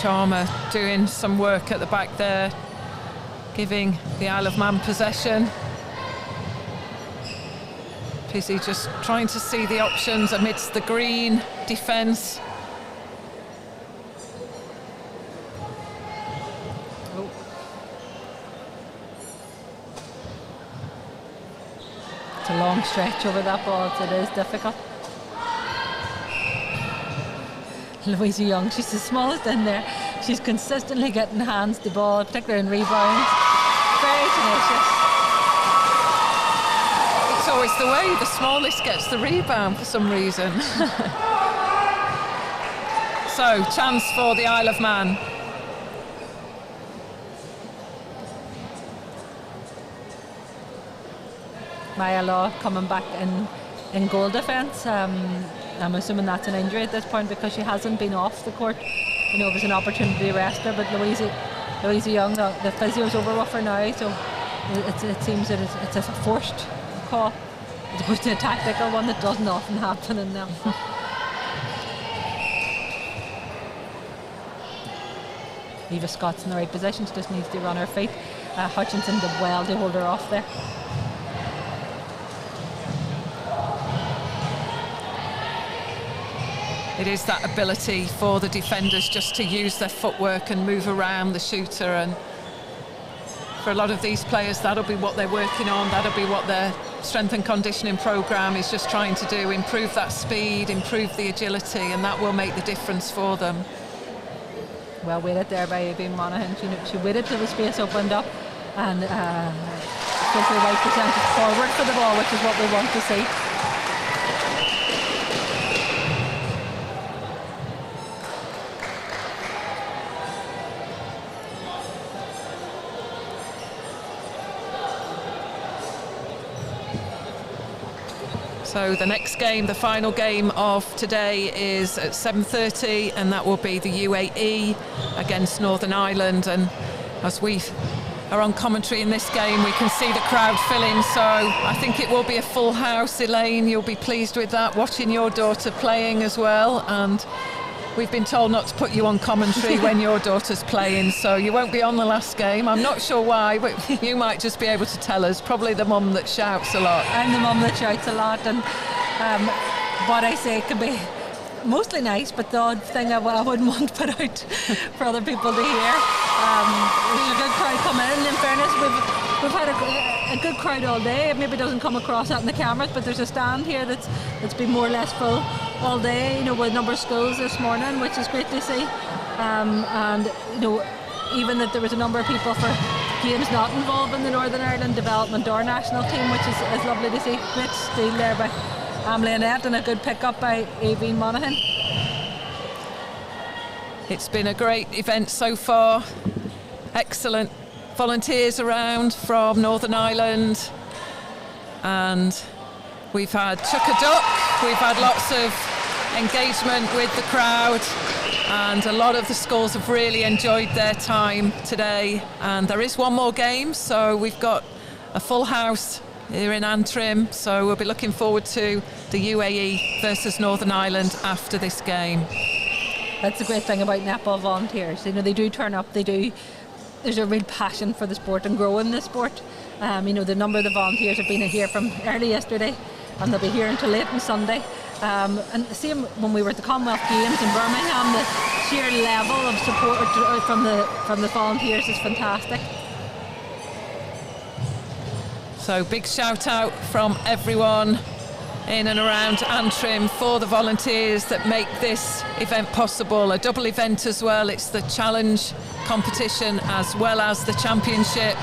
Charmer doing some work at the back there, giving the Isle of Man possession. Pizzi just trying to see the options amidst the green defence. It's a long stretch over that ball, so it is difficult. Louisa Young, she's the smallest in there. She's consistently getting hands the ball, particularly in rebounds. Very tenacious. It's always the way, the smallest gets the rebound for some reason. So, chance for the Isle of Man. Maya Law coming back in goal defence. I'm assuming that's an injury at this point because she hasn't been off the court. You know, it was an opportunity to rest her, but Louisa Young, the physio's over with her now, so it seems that it's a forced call as opposed to a tactical one that doesn't often happen in them. Eva Scott's in the right position, she just needs to run her feet. Hutchinson did well to hold her off there. It is that ability for the defenders just to use their footwork and move around the shooter, and for a lot of these players that'll be what they're working on, that'll be what their strength and conditioning programme is just trying to do, improve that speed, improve the agility, and that will make the difference for them. Well weighted there by Aoibhinn Monaghan. She waited till the space opened up and simply right presented forward for the ball, which is what we want to see. So the next game, the final game of today, is at 7:30, and that will be the UAE against Northern Ireland. And as we are on commentary in this game, we can see the crowd filling, so I think it will be a full house. Elaine, you'll be pleased with that, watching your daughter playing as well, and we've been told not to put you on commentary when your daughter's playing, so you won't be on the last game. I'm not sure why, but you might just be able to tell us. Probably the mum that shouts a lot. I'm the mum that shouts a lot, and what I say can be mostly nice, but the odd thing I wouldn't want to put out for other people to hear. There's a good crowd coming in. In fairness, we've had a good crowd all day. It maybe doesn't come across that in the cameras, but there's a stand here that's been more or less full all day, you know, with a number of schools this morning, which is great to see. And you know, even that there was a number of people for games not involved in the Northern Ireland development or national team, which is lovely to see. Great steal there by Emily Annette and a good pick up by Aoibhinn Monaghan. It's been a great event so far. Excellent volunteers around from Northern Ireland, and we've had chuck-a-duck, we've had lots of engagement with the crowd, and a lot of the schools have really enjoyed their time today. And there is one more game, so we've got a full house here in Antrim, so we'll be looking forward to the UAE versus Northern Ireland after this game. That's the great thing about netball volunteers. You know, they do turn up, there's a real passion for the sport and growing the sport. You know, the number of the volunteers have been here from early yesterday, and they'll be here until late on Sunday. And the same when we were at the Commonwealth Games in Birmingham, the sheer level of support from the volunteers is fantastic. So big shout out from everyone in and around Antrim for the volunteers that make this event possible. A double event as well. It's the challenge competition as well as the championship.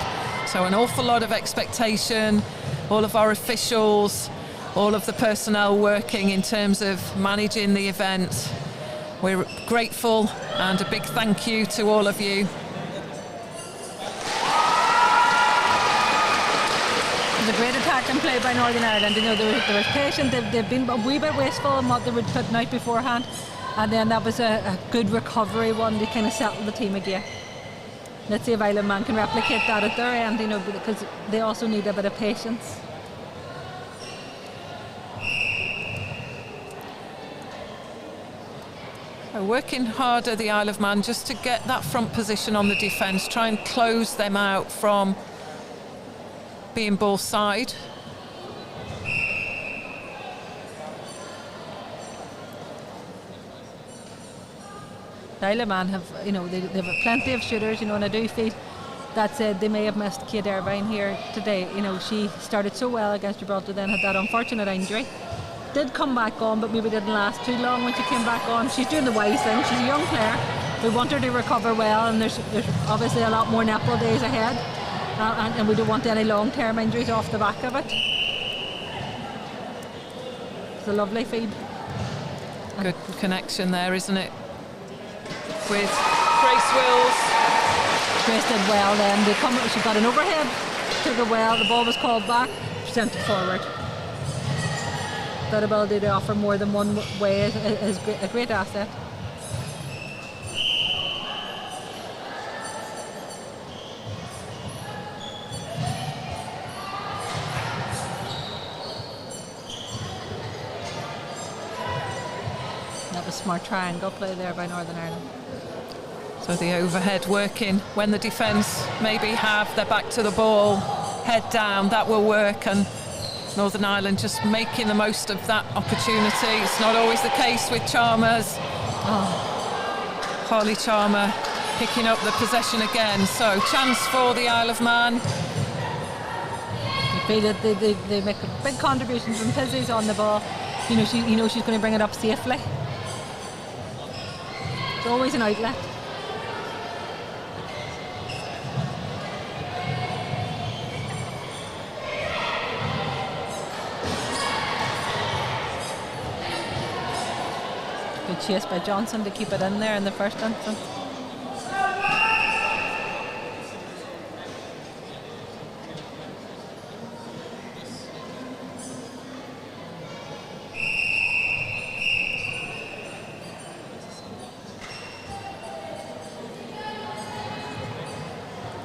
So an awful lot of expectation. All of our officials, all of the personnel working in terms of managing the event. We're grateful, and a big thank you to all of you. It was a great attack and play by Northern Ireland. You know, they were patient. They've been a wee bit wasteful in what they were putting out beforehand, and then that was a good recovery one to kind of settle the team again. Let's see if Isle of Man can replicate that at their end, you know, because they also need a bit of patience. Working harder, the Isle of Man, just to get that front position on the defence, try and close them out from being ball side. The Isle of Man have, you know, they have plenty of shooters, you know, and I do feel that said they may have missed Kate Irvine here today. You know, she started so well against Gibraltar, then had that unfortunate injury. Did come back on, but maybe didn't last too long when she came back on. She's doing the wise thing. She's a young player. We want her to recover well, and there's obviously a lot more netball days ahead, and we don't want any long-term injuries off the back of it. It's a lovely feed. Good connection there, isn't it? With Grace Wills. Grace did well then. She got an overhead, took it well, the ball was called back, she sent it forward. That ability to offer more than one way is a great asset. That was smart triangle play there by Northern Ireland. So the overhead working when the defence maybe have their back to the ball, head down, that will work, and Northern Ireland just making the most of that opportunity. It's not always the case with Chalmers. Harley Chalmer picking up the possession again. So chance for the Isle of Man. They make a big contribution from Pizzi's on the ball. You know, she's going to bring it up safely. It's always an outlet. Good chase by Johnson to keep it in there in the first instance.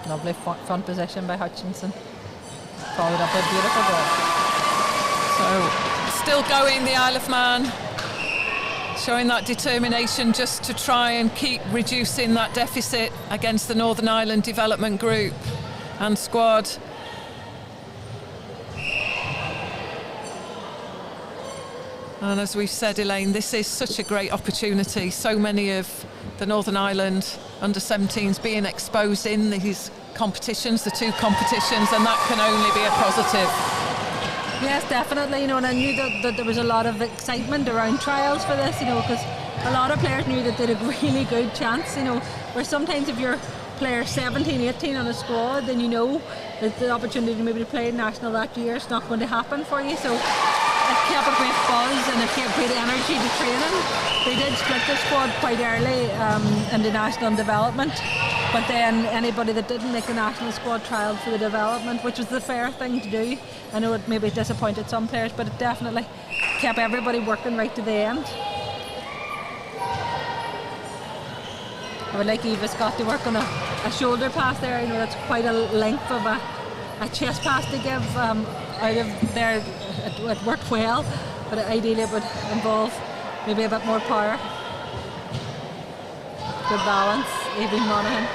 Lovely front position by Hutchinson. Followed up a beautiful goal. So still going, the Isle of Man. Showing that determination just to try and keep reducing that deficit against the Northern Ireland development group and squad. And as we've said, Elaine, this is such a great opportunity. So many of the Northern Ireland under-17s being exposed in these competitions, the two competitions, and that can only be a positive. Yes, definitely, you know, and I knew that there was a lot of excitement around trials for this, you know, because a lot of players knew that they had a really good chance, you know, where sometimes if you're player 17, 18 on a squad, then you know that the opportunity maybe to play national that year is not going to happen for you, so it kept a great buzz and it kept great energy to training. They did split the squad quite early in the national development, but then anybody that didn't make the national squad trialled for the development, which was the fair thing to do. I know it maybe disappointed some players, but it definitely kept everybody working right to the end. I would like Eva Scott to work on a shoulder pass there. You know, that's quite a length of a chest pass to give out of there. It worked well, but ideally it would involve maybe a bit more power. Good balance. Evie Monaghan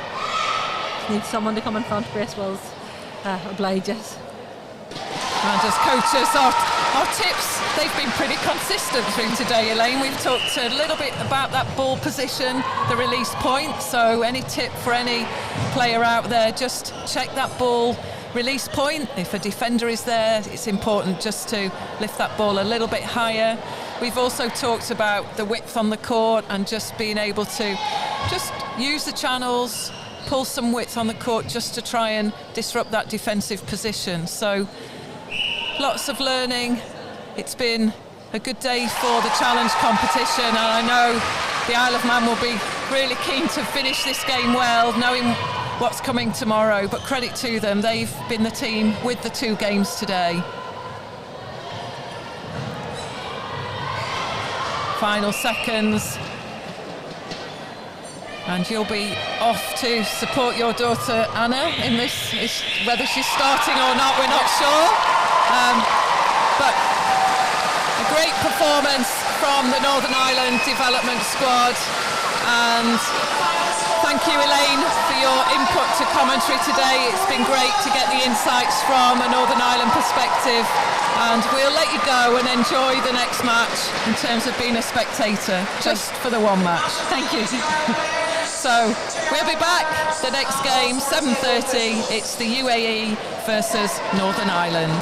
needs someone to come in front. Grace Wills obliges. And as coaches, our tips, they've been pretty consistent through today, Elaine. We've talked a little bit about that ball position, the release point. So any tip for any player out there, just check that ball release point. If a defender is there, it's important just to lift that ball a little bit higher. We've also talked about the width on the court and just being able to just use the channels, pull some width on the court just to try and disrupt that defensive position. So lots of learning. It's been a good day for the challenge competition, and I know the Isle of Man will be really keen to finish this game well, knowing what's coming tomorrow, but credit to them, they've been the team with the two games today. Final seconds, and you'll be off to support your daughter Anna in this. Whether she's starting or not, we're not sure, but a great performance from the Northern Ireland development squad, and thank you, Elaine, for your input to commentary today. It's been great to get the insights from a Northern Ireland perspective, and we'll let you go and enjoy the next match in terms of being a spectator, just for the one match. Thank you. So we'll be back. The next game, 7:30. It's the UAE versus Northern Ireland.